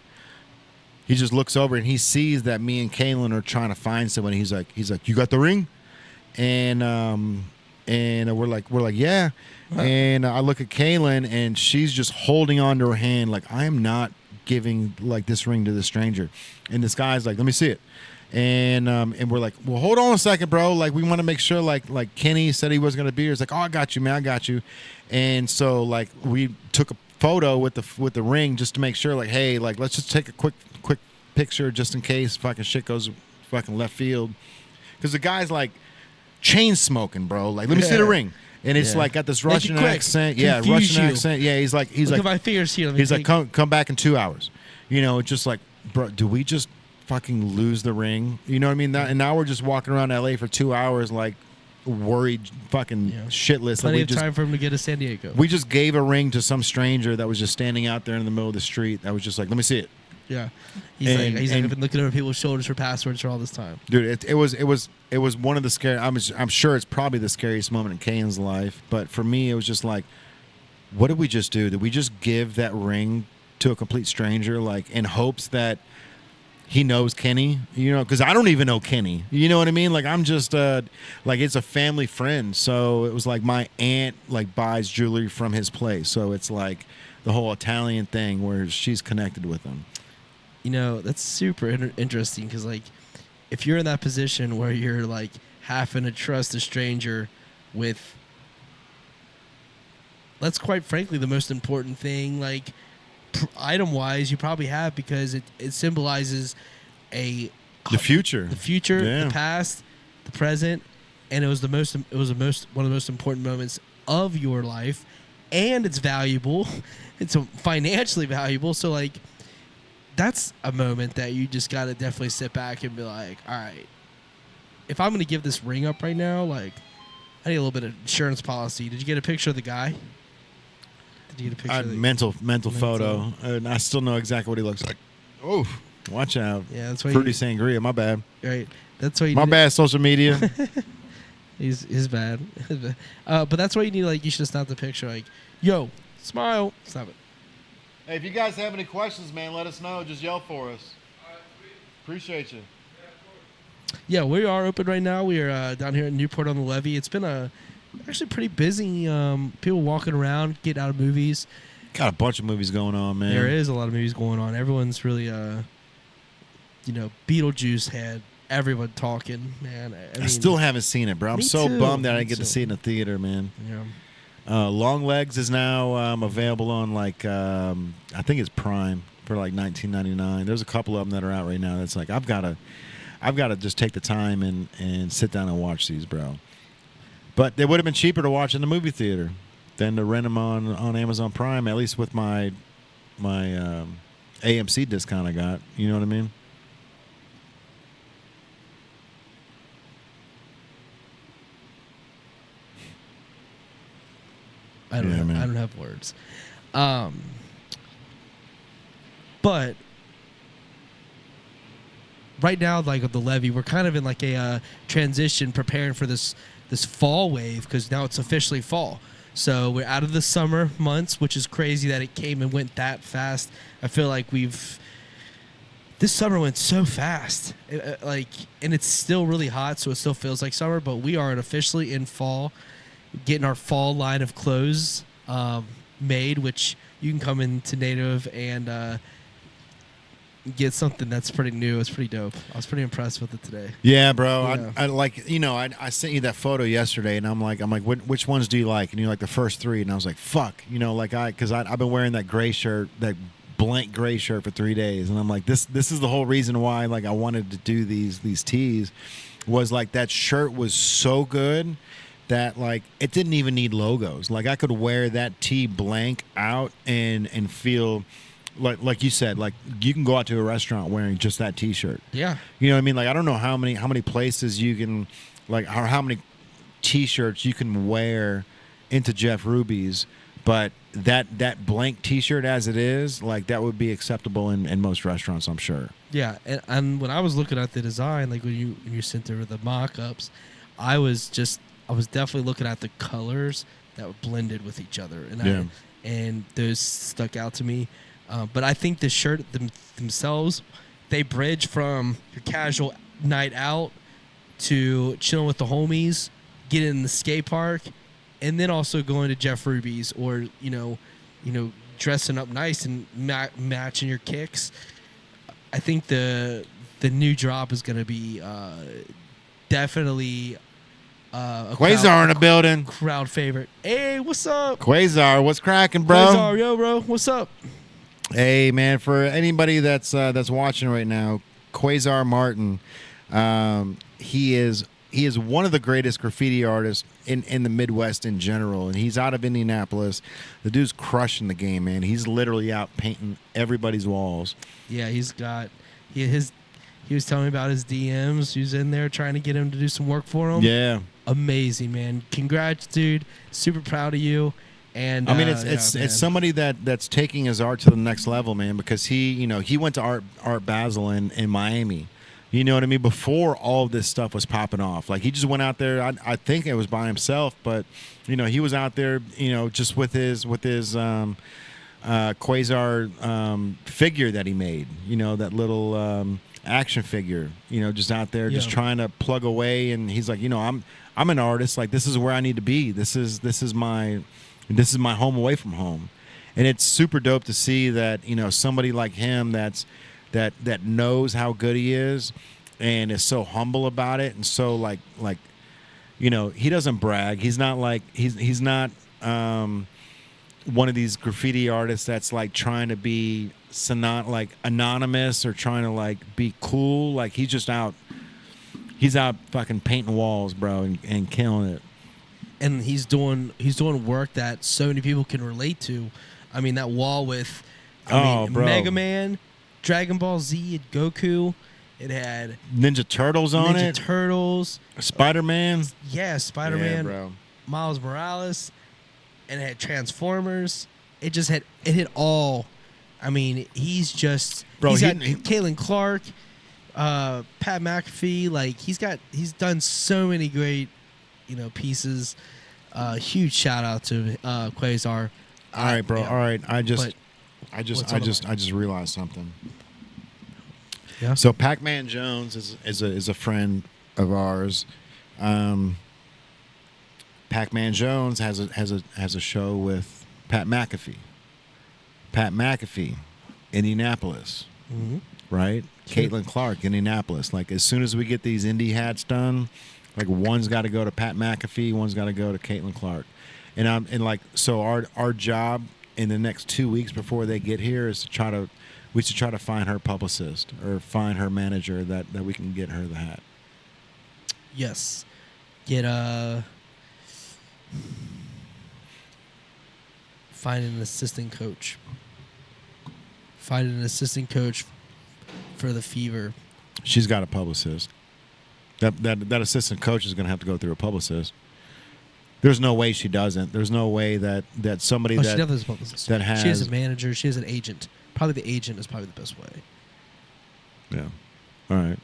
he just looks over and he sees that me and Kaylin are trying to find someone. He's like, you got the ring? And we're like, yeah. And I look at Kaylin, and she's just holding on to her hand, like, I am not giving like this ring to this stranger. And this guy's like, let me see it. And we're like, well, hold on a second, bro. Like, we want to make sure, like Kenny said he was going to be here. He's like, oh, I got you, man. I got you. And so, like, we took photo with the ring just to make sure, like, hey, like, let's just take a quick picture just in case fucking shit goes fucking left field. Because the guy's like chain smoking, bro. Like, let me see the ring. And it's like got this Russian accent. Yeah, Russian accent. Yeah, he's like Look at my fingers here. He's like, come back in 2 hours. You know, it's just like, bro, do we just fucking lose the ring? You know what I mean? And now we're just walking around LA for 2 hours, like worried, fucking shitless. Plenty like of time for him to get to San Diego. We just gave a ring to some stranger that was just standing out there in the middle of the street. That was just like, let me see it. Yeah, he's like, I've been looking over people's shoulders for passwords for all this time. Dude, it was one of the scary. I'm sure it's probably the scariest moment in Kane's life. But for me, it was just like, what did we just do? Did we just give that ring to a complete stranger, like in hopes that he knows Kenny? You know, because I don't even know Kenny. You know what I mean? Like, I'm just like, it's a family friend. So it was like my aunt like buys jewelry from his place. So it's like the whole Italian thing where she's connected with him. You know, that's super interesting because, like, if you're in that position where you're, like, having to trust a stranger with, that's quite frankly the most important thing, like, item-wise you probably have, because it symbolizes the future, the past, the present, and it was one of the most important moments of your life, and it's valuable. It's financially valuable, so, like, that's a moment that you just got to definitely sit back and be like, all right, if I'm going to give this ring up right now, like, I need a little bit of insurance policy. Did you get a picture of the guy? Did you get a picture of the mental photo. And I still know exactly what he looks like. Oh, watch out. Yeah, that's why Fruity sangria, my bad. Right. That's why you my bad, social media. He's bad. But that's why you need, like, you should snap the picture, like, yo, smile. Stop it. Hey, if you guys have any questions, man, let us know. Just yell for us. Appreciate you. Yeah, we are open right now. We are down here in Newport on the Levee. It's been actually pretty busy. People walking around, getting out of movies. Got a bunch of movies going on, man. There is a lot of movies going on. Everyone's really, Beetlejuice had everyone talking, man. I mean, still haven't seen it, bro. I'm so bummed that I didn't get to see it in the theater, man. Yeah. Long Legs is now available on, like, I think it's Prime for like $19.99. There's a couple of them that are out right now. That's like, I've got to just take the time and sit down and watch these, bro. But they would have been cheaper to watch in the movie theater than to rent them on Amazon Prime. At least with my AMC discount I got. You know what I mean? I don't have words. But right now, like, at the Levee, we're kind of in like a transition, preparing for this fall wave, because now it's officially fall. So we're out of the summer months, which is crazy that it came and went that fast. I feel like this summer went so fast, and it's still really hot, so it still feels like summer. But we are officially in fall, getting our fall line of clothes made, which you can come into Native and get something that's pretty new. It's pretty dope. I was pretty impressed with it today. Yeah, bro. Yeah. I like, I sent you that photo yesterday, and I'm like, which ones do you like? And you're like, the first three, and I was like, fuck, because I've been wearing that gray shirt, that blank gray shirt for 3 days, and I'm like, this is the whole reason why, like, I wanted to do these tees, was like that shirt was so good that, like, it didn't even need logos. Like, I could wear that tee blank out and feel like you said, like, you can go out to a restaurant wearing just that T-shirt. Yeah. You know what I mean? Like, I don't know how many places you can, like, or how many T-shirts you can wear into Jeff Ruby's, but that blank T-shirt as it is, like, that would be acceptable in most restaurants, I'm sure. Yeah, and when I was looking at the design, like when you sent over the mock-ups, I was definitely looking at the colors that were blended with each other, and those stuck out to me. But I think the shirt themselves, they bridge from your casual night out to chilling with the homies, getting in the skate park, and then also going to Jeff Ruby's, or dressing up nice and matching your kicks. I think the new drop is going to be definitely A Quasar in the building. crowd favorite. Hey, what's up? Quasar, what's cracking, bro? Quasar, yo, bro, what's up? Hey, man, for anybody that's watching right now, Quasar Martin, he is one of the greatest graffiti artists in the Midwest in general, and he's out of Indianapolis. The dude's crushing the game, man. He's literally out painting everybody's walls. Yeah, he was telling me about his DMs. He was in there trying to get him to do some work for him. Yeah. Amazing, man. Congrats, dude. Super proud of you. And I mean, it's somebody that's taking his art to the next level, man. Because he went to Art Basel in Miami. You know what I mean? Before all of this stuff was popping off, like he just went out there. I think it was by himself, but he was out there, just with his Quasar figure that he made. That little action figure. Just out there, just trying to plug away. And he's like, I'm an artist. Like, this is where I need to be. This is my home away from home. And it's super dope to see that somebody like him that knows how good he is and is so humble about it, and so like he doesn't brag. He's not like he's not one of these graffiti artists that's like trying to be like anonymous or trying to like be cool. Like he's out fucking painting walls, bro, and killing it. And he's doing work that so many people can relate to. I mean, that wall with bro. Mega Man, Dragon Ball Z, and Goku. It had Ninja Turtles on it. Ninja Turtles, Spider-Man. Yeah, Spider-Man, Yeah, bro. Miles Morales, and it had Transformers. It hit all. I mean, he's just he's got Caitlin Clark, Pat McAfee. Like he's done so many great pieces. Huge shout out to Quasar. All right, bro. Yeah. All right. I just realized something. Yeah. So Pac-Man Jones is a friend of ours. Pac-Man Jones has a show with Pat McAfee. Pat McAfee, Indianapolis, right? Sure. Caitlin Clark, Indianapolis. Like as soon as we get these indie hats done, like one's got to go to Pat McAfee, one's got to go to Caitlin Clark, so our job in the next 2 weeks before they get here is to try to find her publicist or find her manager that we can get her the hat. Yes, get find an assistant coach. Find an assistant coach for the Fever. She's got a publicist. That assistant coach is going to have to go through a publicist. There's no way she doesn't. There's no way that somebody she does have a publicist. That has. She has a manager. She has an agent. Probably the agent is probably the best way. Yeah. All right.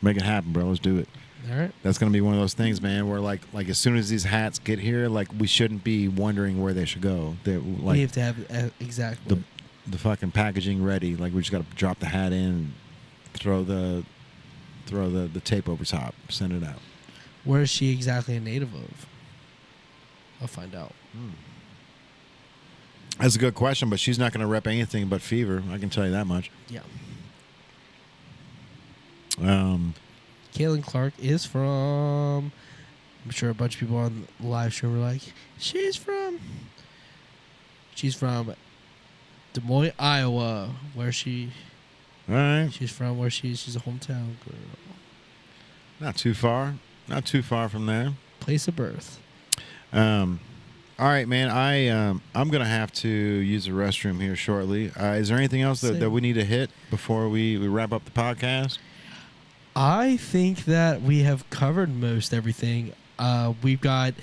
Make it happen, bro. Let's do it. All right. That's going to be one of those things, man, where like as soon as these hats get here, like we shouldn't be wondering where they should go. We have to have exactly the fucking packaging ready. Like we just got to drop the hat in, throw the tape over top, send it out. Where is she exactly a native of? I'll find out. That's a good question, but she's not going to rep anything but Fever. I can tell you that much. Yeah. Caitlin Clark is from. I'm sure a bunch of people on the live stream were like, She's from Des Moines, Iowa, where she. All right. She's from where she's a hometown girl. Not too far. Not too far from there. Place of birth. All right, man. I'm gonna have to use the restroom here shortly. Is there anything else that we need to hit before we wrap up the podcast? I think that we have covered most everything. We've got